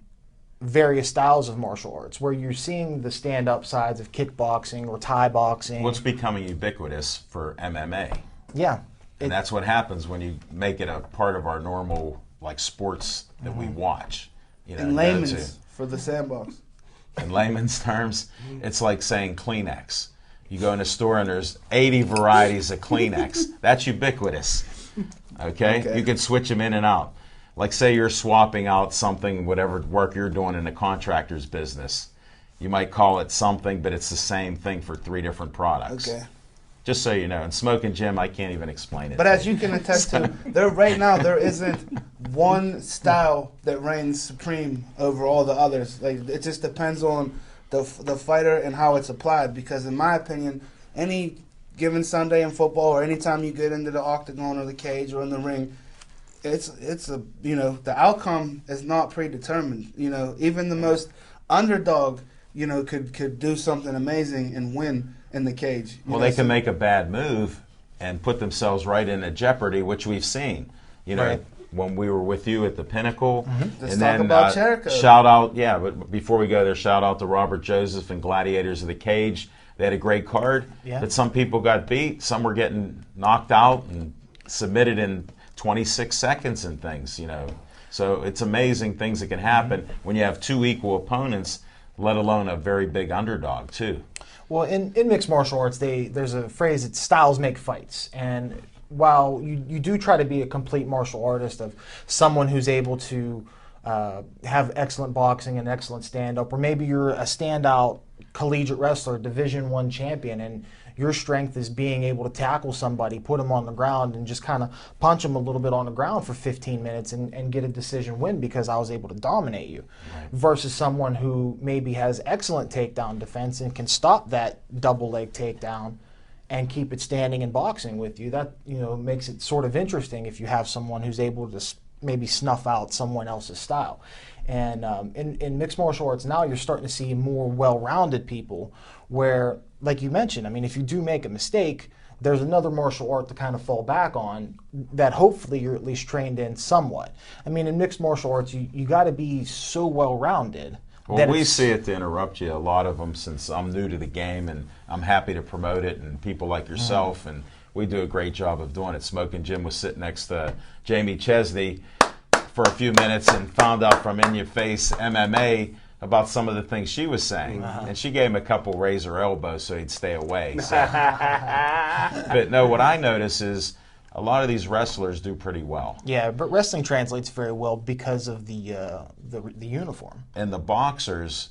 various styles of martial arts, where you're seeing the stand-up sides of kickboxing or Thai boxing. What's becoming ubiquitous for MMA. Yeah. And that's what happens when you make it a part of our normal sports that we watch. In layman's, for the sandbox. In layman's terms, it's like saying Kleenex. You go in a store and there's 80 varieties of Kleenex. That's ubiquitous. Okay? You can switch them in and out. Like say you're swapping out something, whatever work you're doing in a contractor's business. You might call it something, but it's the same thing for 3 different products. Okay. Just so you know. And Smoking Jim, I can't even explain it. But as you can attest to, there isn't one style that reigns supreme over all the others. Like, it just depends on the fighter and how it's applied. Because in my opinion, any given Sunday in football, or anytime you get into the octagon or the cage or in the ring, it's a, you know, the outcome is not predetermined. You know, even the most underdog, you know, could do something amazing and win in the cage. Well, they can make a bad move and put themselves right into jeopardy, which we've seen. You know, Right. when we were with you at the Pinnacle. Let's And talk then about Jericho. shout out, yeah, but before we go there, shout out to Robert Joseph and Gladiators of the Cage. They had a great card, Yeah. but some people got beat. Some were getting knocked out and submitted in 26 seconds and things, you know. So it's amazing things that can happen when you have two equal opponents, let alone a very big underdog, too. Well, in mixed martial arts, there's a phrase that styles make fights. And while you do try to be a complete martial artist, of someone who's able to have excellent boxing and excellent stand-up, or maybe you're a standout collegiate wrestler, Division I champion, and your strength is being able to tackle somebody, put them on the ground, and just kind of punch them a little bit on the ground for 15 minutes and get a decision win because I was able to dominate you. Right. Versus someone who maybe has excellent takedown defense and can stop that double leg takedown and keep it standing in boxing with you. That, you know, makes it sort of interesting if you have someone who's able to maybe snuff out someone else's style. And in mixed martial arts now, you're starting to see more well-rounded people where, like you mentioned, I mean, if you do make a mistake, there's another martial art to kind of fall back on that hopefully you're at least trained in somewhat. I mean, in mixed martial arts, you got to be so well-rounded. Well, we see it, to interrupt you, a lot of them, since I'm new to the game and I'm happy to promote it, and people like yourself, and we do a great job of doing it. Smoking Jim was sitting next to Jamie Chesney for a few minutes and found out from In Your Face MMA about some of the things she was saying. And she gave him a couple razor elbows so he'd stay away. So. But no, what I notice is a lot of these wrestlers do pretty well. Yeah, but wrestling translates very well because of the uniform. And the boxers,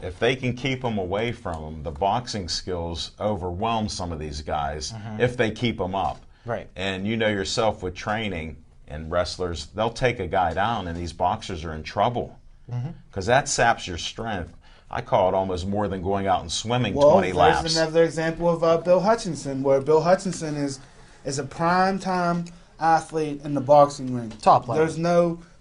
if they can keep them away from them, the boxing skills overwhelm some of these guys if they keep them up. Right. And you know yourself with training and wrestlers, they'll take a guy down and these boxers are in trouble because that saps your strength. I call it almost more than going out and swimming 20 laps. There's another example of Bill Hutchinson, where Bill Hutchinson is a prime time athlete in the boxing ring. Top level.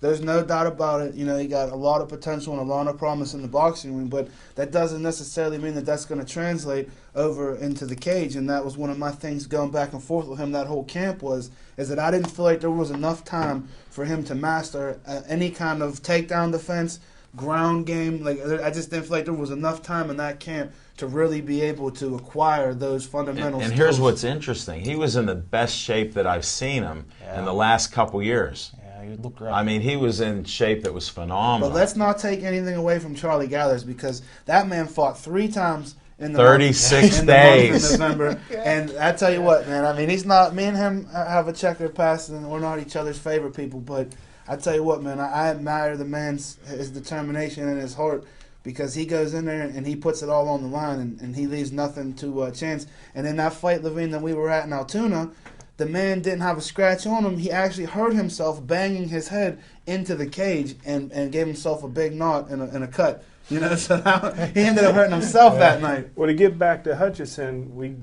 There's no doubt about it. You know, he got a lot of potential and a lot of promise in the boxing ring, but that doesn't necessarily mean that that's going to translate over into the cage. And that was one of my things going back and forth with him that whole camp is that I didn't feel like there was enough time for him to master any kind of takedown defense, ground game. Like, I just didn't feel like there was enough time in that camp to really be able to acquire those fundamental skills. And here's what's interesting. He was in the best shape that I've seen him in the last couple years. Yeah, you look great. I mean, he was in shape that was phenomenal. But let's not take anything away from Charlie Gathers, because that man fought 3 times in the 36 month, days. in the month of November. And I tell you what, man, I mean, he's not, me and him have a checkered past, and we're not each other's favorite people, but I tell you what, man, I admire the man's his determination and his heart, because he goes in there and he puts it all on the line, and he leaves nothing to chance. And in that fight, Levine, that we were at in Altoona, the man didn't have a scratch on him. He actually hurt himself banging his head into the cage and gave himself a big knot and a cut. You know, so he ended up hurting himself that night. Well, to get back to Hutchinson, we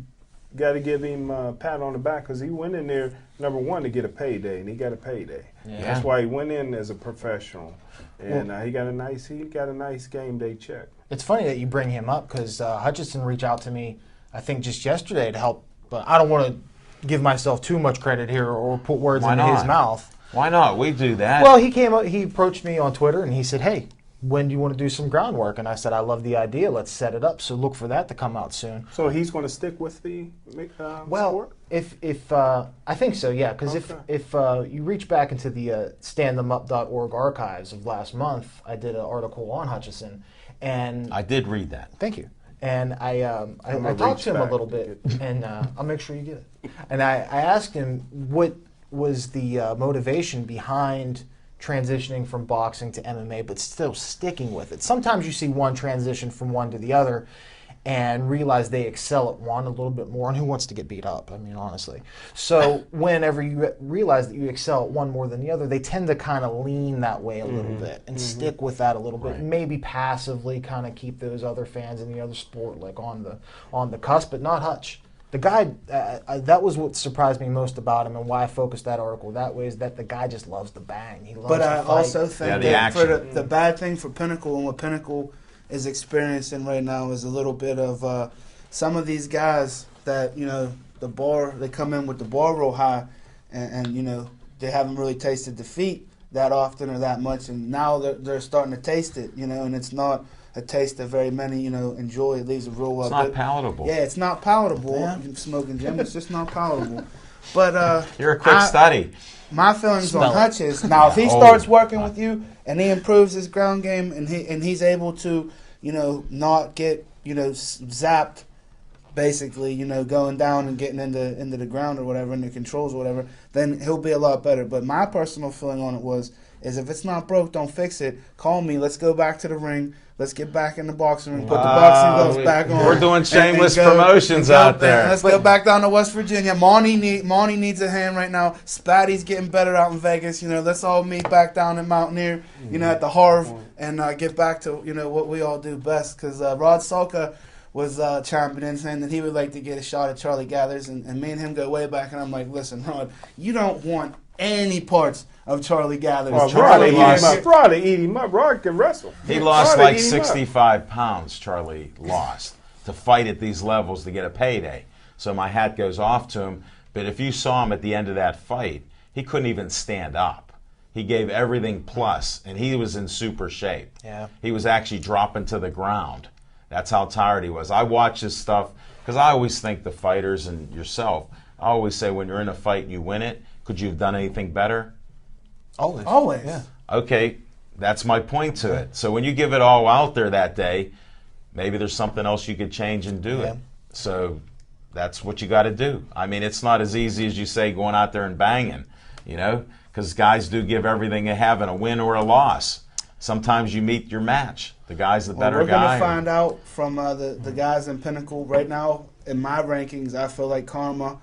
got to give him a pat on the back, because he went in there, number one, to get a payday, and he got a payday. Yeah. That's why he went in as a professional, and he got a nice game day check. It's funny that you bring him up, because Hutchinson reached out to me, I think just yesterday, to help. But I don't want to give myself too much credit here or put words into his mouth. Why not? We do that. Well, he approached me on Twitter and he said, "Hey, when do you want to do some groundwork?" And I said, "I love the idea. Let's set it up. So look for that to come out soon." So he's going to stick with the well, sport? I think so, yeah. Because Okay. if you reach back into the standthemup.org archives of last month, I did an article on Hutchinson, and I did read that. thank you. And I gonna talked to him reach a back little to bit, get and I'll make sure you get it. And I asked him what was the motivation behind transitioning from boxing to MMA, but still sticking with it. Sometimes you see one transition from one to the other, and realize they excel at one a little bit more. And who wants to get beat up? I mean, honestly. So whenever you realize that you excel at one more than the other, they tend to kind of lean that way a little bit and stick with that a little bit. Maybe passively kind of keep those other fans in the other sport like on the cusp, but not Hutch. The guy, that was what surprised me most about him, and why I focused that article that way, is that the guy just loves the bang. He loves But the I fight. also think that action. for the bad thing for Pinnacle, and what Pinnacle is experiencing right now, is a little bit of some of these guys that, the bar, they come in with the bar real high, and they haven't really tasted defeat that often or that much, and now they're starting to taste it, and it's not a taste that very many, enjoy. It leaves a real... It's not palatable. Yeah, it's not palatable. Yeah. Smoking Jim, it's just not palatable. But You're a quick study. my feelings Smell on it. Hutch is, now if he Yeah. starts working with you and he improves his ground game and he's able to, not get, zapped, basically, going down and getting into the ground or whatever, into controls or whatever, then he'll be a lot better. But my personal feeling on it is if it's not broke, don't fix it. Call me. Let's go back to the ring. Let's get back in the boxing ring. Put the boxing gloves back on. We're doing and shameless go- promotions and go- out there. Let's go back down to West Virginia. Monty needs a hand right now. Spatty's getting better out in Vegas. Let's all meet back down in Mountaineer, at the Harv, and get back to, what we all do best. Because Rod Salka was chiming in saying that he would like to get a shot at Charlie Gathers, and me and him go way back, and I'm like, listen, Rod, you don't want any parts of Charlie Gathers. Well, Charlie Rod eat him up. Rod can wrestle. He lost Rod like eat him up. 65 pounds, Charlie lost, to fight at these levels to get a payday. So my hat goes off to him. But if you saw him at the end of that fight, he couldn't even stand up. He gave everything plus, and he was in super shape. Yeah. He was actually dropping to the ground. That's how tired he was. I watch his stuff because I always think the fighters and yourself, I always say when you're in a fight and you win it, could you have done anything better? Always. Yeah. Okay, that's my point to it. So when you give it all out there that day, maybe there's something else you could change and do it. So that's what you got to do. I mean, it's not as easy as you say going out there and banging, because guys do give everything they have in a win or a loss. Sometimes you meet your match. The guy's the better We're guy. going to find out from the guys in Pinnacle. Right now, in my rankings, I feel like Karma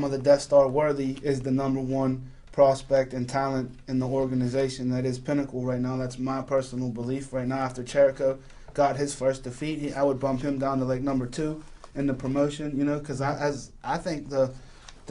the Death Star Worthy is the number one prospect and talent in the organization that is Pinnacle right now. That's my personal belief right now. After Cherico got his first defeat, I would bump him down to like number 2 in the promotion, because I think the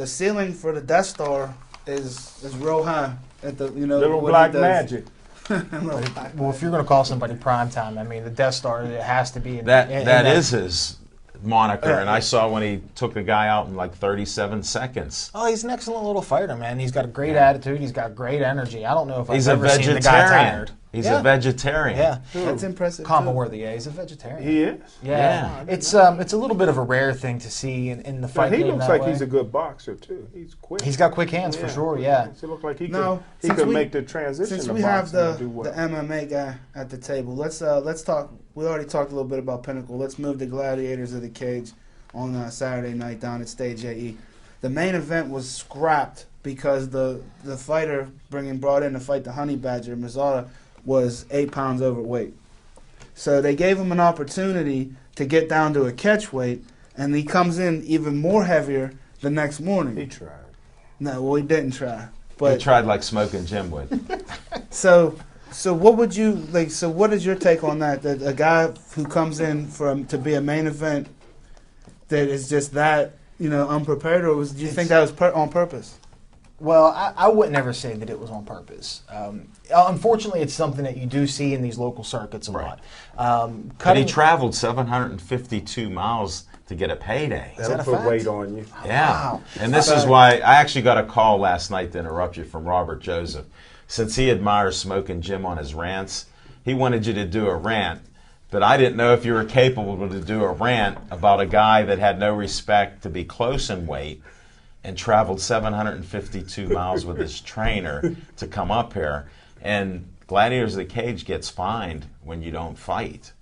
ceiling for the Death Star is real high at the, Little what Black he does. Magic. Well, if you're going to call somebody prime time, I mean, the Death Star, it has to be in That that is his moniker, and I saw when he took the guy out in like 37 seconds. Oh, he's an excellent little fighter, man. He's got a great attitude. He's got great energy. I don't know if He's I've a ever seen the guy vegetarian. tired. He's Yeah. a vegetarian. Yeah. That's impressive. Karma too. Worthy, yeah. He's a vegetarian. He is. Yeah. It's a little bit of a rare thing to see in the But fight he game looks that like way. he's a good boxer too. He's quick. He's got quick hands for sure, yeah. He looks like he No, could since could we- make the transition Since to we have boxing and do well. the MMA guy at the table, let's talk. We already talked a little bit about Pinnacle. Let's move to Gladiators of the Cage on Saturday night down at Stage AE. The main event was scrapped because the fighter brought in to fight the Honey Badger, Mazzara, was 8 pounds overweight. So they gave him an opportunity to get down to a catch weight, and he comes in even more heavier the next morning. He tried. No, well, he didn't try. He But tried like Smoking Jim would. So what would you like? So what is your take on that? That a guy who comes in to be a main event that is just that unprepared, or do you think that was on purpose? Well, I wouldn't ever say that it was on purpose. Unfortunately, it's something that you do see in these local circuits a lot. But he traveled 752 miles to get a payday. that That'll a put fact? weight on you. Yeah. Wow. And this is why I actually got a call last night, to interrupt you, from Robert Joseph. Since he admires Smoking Jim on his rants, he wanted you to do a rant. But I didn't know if you were capable to do a rant about a guy that had no respect to be close in weight and traveled 752 miles with his trainer to come up here. And Gladiators of the Cage gets fined when you don't fight.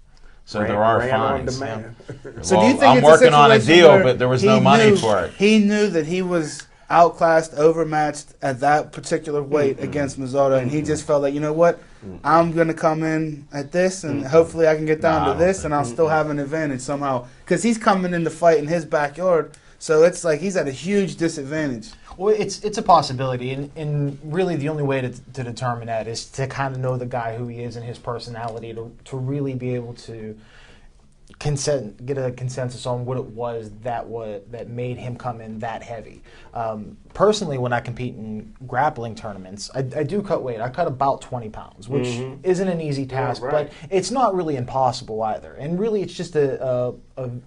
So there are Ran on fines. demand. So do you think I'm it's working on a situation deal, where but there was he no money knew- for it. He knew that he was outclassed, overmatched at that particular weight against Mazzotto, and he just felt like, you know what, I'm going to come in at this, and hopefully I can get down to this, and I'll still have an advantage somehow. Because he's coming in to fight in his backyard, so it's like he's at a huge disadvantage. Well, it's a possibility, and really the only way to determine that is to kind of know the guy who he is and his personality to really be able to get a consensus on what it was that made him come in that heavy. Personally, when I compete in grappling tournaments, I do cut weight. I cut about 20 pounds, which isn't an easy task, but it's not really impossible either. And really, it's just a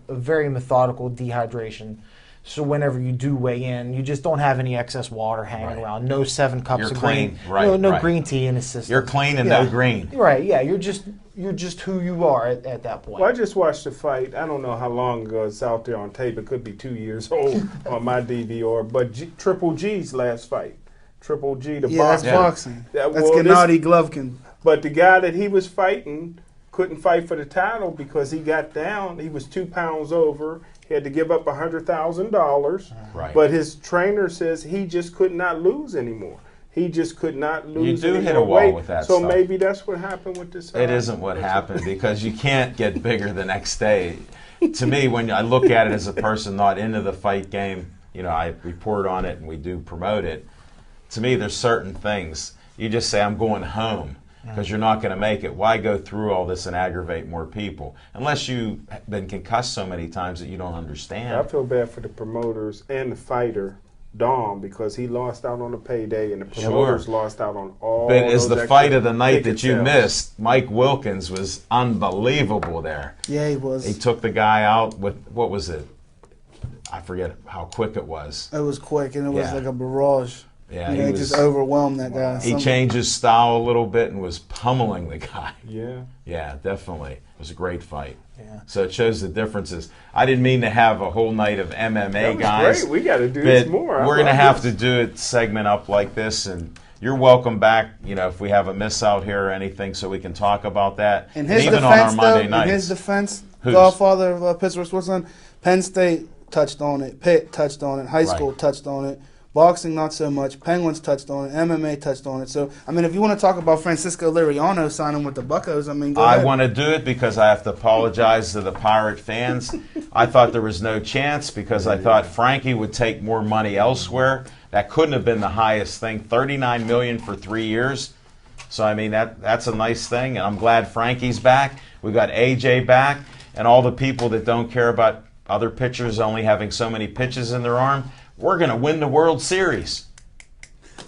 very methodical dehydration. So whenever you do weigh in, you just don't have any excess water hanging around. No 7 cups You're of clean. green, no green tea in the system. You're clean and no green. Right? Yeah, you're just who you are at that point. Well, I just watched the fight. I don't know how long ago it's out there on tape. It could be 2 years old on my DVR. But Triple G's last fight, Triple G, the boxer. That's boxing. Well, That's Gennady Golovkin. But the guy that he was fighting couldn't fight for the title because he got down. He was 2 pounds over. He had to give up $100,000. Right. But his trainer says he just could not lose anymore. He just could not lose. You do any hit more a wall weight. with that So stuff. maybe that's what happened with this. It isn't what happened because you can't get bigger the next day. To me, when I look at it as a person not into the fight game, I report on it and we do promote it. To me, there's certain things. You just say, I'm going home because you're not going to make it. Why go through all this and aggravate more people? Unless you've been concussed so many times that you don't understand. I feel bad for the promoters and the fighter, Dom, because he lost out on the payday and the promoters lost out on all. But as those the extra fight of the night ticket that you sales. missed, Mike Wilkins was unbelievable there. Yeah, he was. He took the guy out with, what was it? I forget how quick it was. It was quick, and it was Yeah. like a barrage. Yeah, he just overwhelmed that guy. He changed his style a little bit and was pummeling the guy. Yeah. Yeah, definitely. It was a great fight. Yeah. So it shows the differences. I didn't mean to have a whole night of MMA, That was guys. great. We got to do But this more. we're going to have to do it segment up like this, and you're welcome back. If we have a miss out here or anything, so we can talk about that. In his even defense, on our Monday in nights. his defense, Whose? Godfather of Pittsburgh Sportsline, Penn State touched on it, Pitt touched on it, high school Right. touched on it, boxing not so much, Penguins touched on it, MMA touched on it. So, I mean, if you want to talk about Francisco Liriano signing with the Buccos, I mean, go I ahead. want to do it because I have to apologize to the Pirate fans. I thought there was no chance because I thought Frankie would take more money elsewhere. That couldn't have been the highest thing. $39 million for 3 years. So I mean that's a nice thing, and I'm glad Frankie's back. We got AJ back, and all the people that don't care about other pitchers only having so many pitches in their arm. We're going to win the World Series.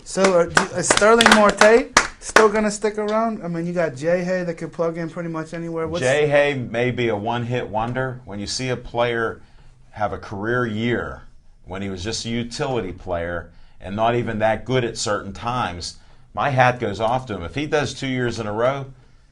So, is Sterling Marte still going to stick around? I mean, you got Jay Hay that could plug in pretty much anywhere. Jay Hay may be a one-hit wonder. When you see a player have a career year when he was just a utility player and not even that good at certain times, my hat goes off to him. If he does 2 years in a row,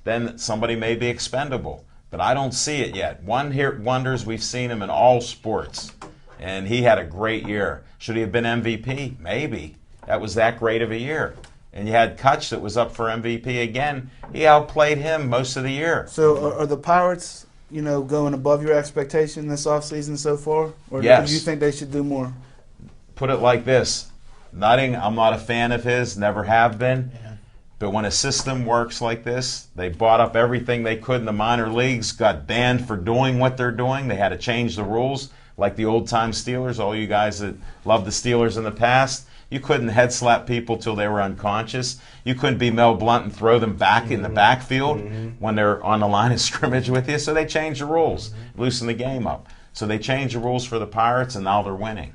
then somebody may be expendable. But I don't see it yet. One-hit wonders, we've seen him in all sports. And he had a great year. Should he have been MVP? Maybe. That was that great of a year. And you had Kutch that was up for MVP again. He outplayed him most of the year. So, are the Pirates, going above your expectation this offseason so far? Or Yes. do you think they should do more? Put it like this. Nutting, I'm not a fan of his, never have been. Yeah. But when a system works like this, they bought up everything they could in the minor leagues, got banned for doing what they're doing. They had to change the rules. Like the old-time Steelers, all you guys that loved the Steelers in the past, you couldn't head slap people till they were unconscious. You couldn't be Mel Blunt and throw them back in the backfield when they're on the line of scrimmage with you. So they changed the rules, loosened the game up. So they changed the rules for the Pirates, and now they're winning.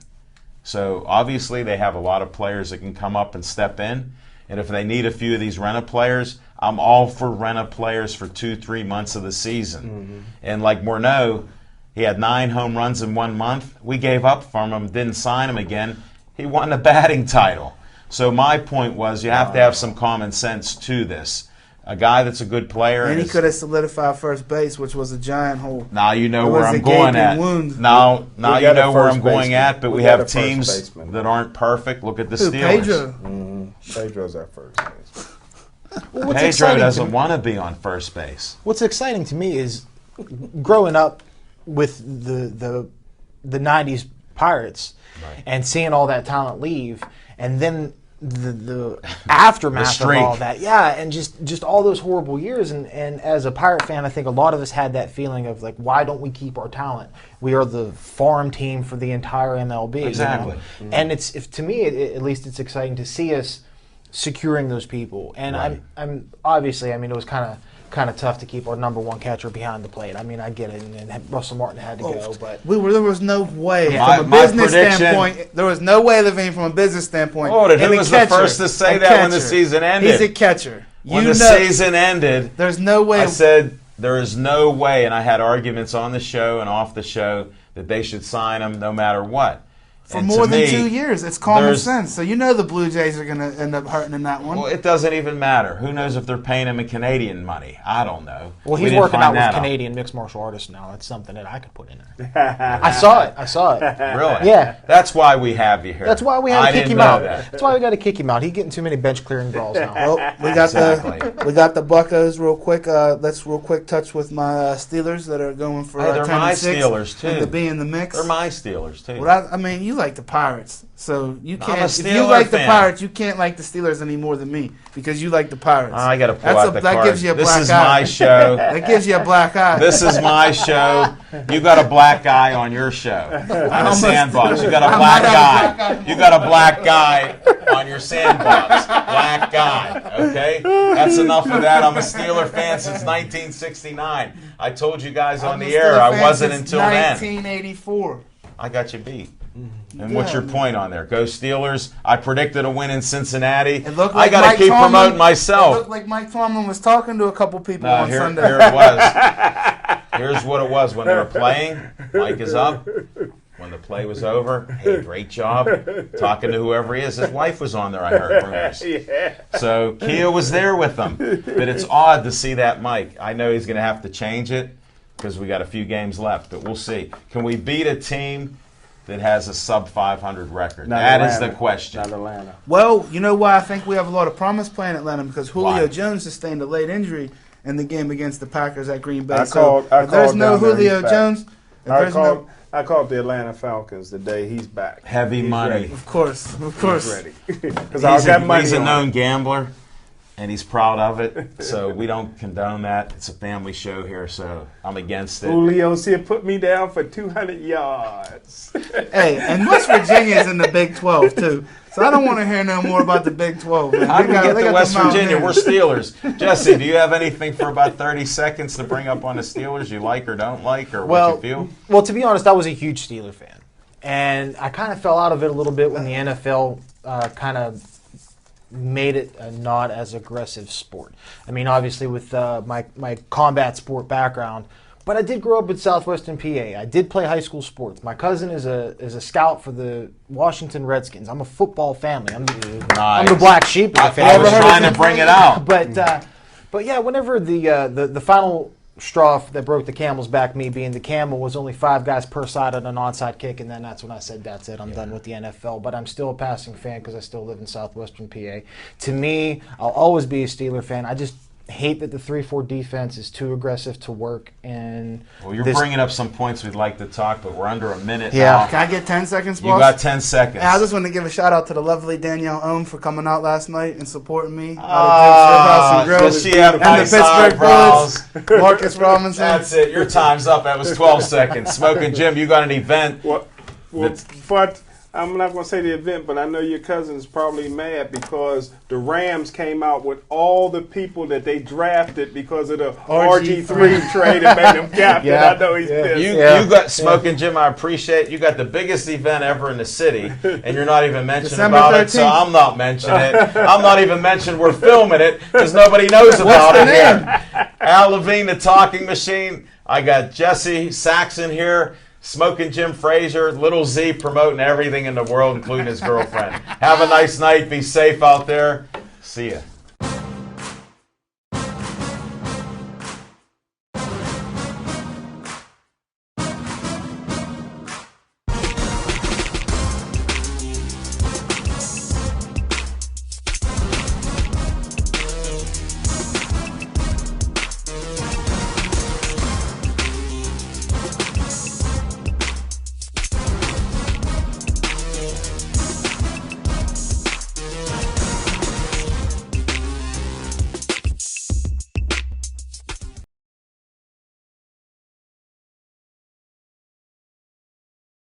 So obviously they have a lot of players that can come up and step in. And if they need a few of these rent-a players, I'm all for rent-a players for 2-3 months of the season. And like Morneau, he had 9 home runs in 1 month. We gave up from him, didn't sign him again. He won the batting title. So my point was you have to have some common sense to this. A guy that's a good player. And he could have solidified first base, which was a giant hole. Now you know It where was I'm a going gaping at. wound. Now We you got a know where first I'm going baseman. at, but We we got a have first teams baseman. that aren't perfect. Look at the Who, Steelers. Pedro? Pedro's our first baseman. Well, what's Pedro exciting doesn't want to be on first base. What's exciting to me is growing up with the '90s Pirates. and seeing all that talent leave, and then the aftermath of all that, and just all those horrible years, and as a Pirate fan, I think a lot of us had that feeling of like, why don't we keep our talent? We are the farm team for the entire MLB. Exactly. You know? And to me, at least it's exciting to see us securing those people. And I'm obviously, I mean, it was kind of tough to keep our number one catcher behind the plate. I mean, I get it, and Russell Martin had to go, but there was no way from a My business standpoint. There was no way, Levine, from a business standpoint. Who was the first to say that when the season ended? He's a catcher. When the season ended, there's no way. I said there is no way, and I had arguments on the show and off the show that they should sign him no matter what. For more than 2 years. It's common sense. So you know the Blue Jays are going to end up hurting in that one. Well, it doesn't even matter. Who knows if they're paying him in Canadian money? I don't know. Well, he's working out with Canadian mixed martial artists now. That's something that I could put in there. I saw it. Really? Yeah. That's why we have you here. That's why we had to kick him out. That's why we got to kick him out. He's getting too many bench clearing balls now. Well, we got the Buccos real quick. Let's real quick touch with my Steelers that are going for they're my Steelers too. To be in the mix. They're my Steelers too. Well, I mean, you like the Pirates. So you can't. If you like the Pirates, you can't like the Steelers any more than me because you like the Pirates. I got to pull out the that card. Gives you a black eye. This is my show. That gives you a black eye. This is my show. You got a black eye on your show. On the sandbox. You got a black guy. You got a black guy on your sandbox. Black guy. Okay? That's enough of that. I'm a Steeler fan since 1969. I told you guys on the air I wasn't until then. 1984. I got you beat. And what's your point on there? Go Steelers. I predicted a win in Cincinnati. I got to keep promoting myself. It looked like Mike Tomlin was talking to a couple people on Sunday. Here it was. Here's what it was. When they were playing, Mike is up. When the play was over, hey, great job. Talking to whoever he is. His wife was on there, I heard rumors. So Kia was there with them. But it's odd to see that Mike. I know he's going to have to change it because we got a few games left, but we'll see. Can we beat a team that has a sub 500 record? That is the question. Not Atlanta. Well, you know why I think we have a lot of promise playing Atlanta? Because Julio Jones sustained a late injury in the game against the Packers at Green Bay. I called there's no Julio Jones. I called the Atlanta Falcons the day he's back. Heavy money. Ready. Of course. He's ready. Because I got money. He's a known gambler, and he's proud of it. So we don't condone that. It's a family show here, so I'm against it. Julio said, put me down for 200 yards. Hey, and West Virginia's in the Big 12, too. So I don't want to hear no more about the Big 12. Man. How do we get to West Virginia? We're Steelers. Jesse, do you have anything for about 30 seconds to bring up on the Steelers you like or don't like or what you feel? Well, to be honest, I was a huge Steeler fan. And I kind of fell out of it a little bit when the NFL kind of made it a not as aggressive sport. I mean, obviously with my combat sport background, but I did grow up in southwestern PA. I did play high school sports. My cousin is a scout for the Washington Redskins. I'm a football family. I'm the black sheep of the family. I was trying to bring it out. But yeah, whenever the final straw that broke the camel's back, me being the camel, was only 5 guys per side on an onside kick, and then that's when I said, that's it, I'm done with the NFL. But I'm still a passing fan because I still live in southwestern PA. To me, I'll always be a Steeler fan. I just hate that the 3-4 defense is too aggressive to work. And well, you're bringing up some points we'd like to talk, but we're under a minute now. Can I get 10 seconds, boss? You got 10 seconds. I just want to give a shout out to the lovely Danielle Ohm for coming out last night and supporting me. Does she have nice eyebrows? Marcus Robinson. That's it. Your time's up. That was 12 seconds. Smoking Jim, you got an event. But I'm not going to say the event, but I know your cousin's probably mad because the Rams came out with all the people that they drafted because of the RG3 trade and made him captain. I know he's pissed. You got Smoking Jim. I appreciate you got the biggest event ever in the city, and you're not even mentioning about it. So I'm not mentioning it. I'm not even mentioning we're filming it because nobody knows about it here. Al Levine, the talking machine. I got Jesse Saxon here. Smoking Jim Frazier, Little Z promoting everything in the world, including his girlfriend. Have a nice night. Be safe out there. See ya.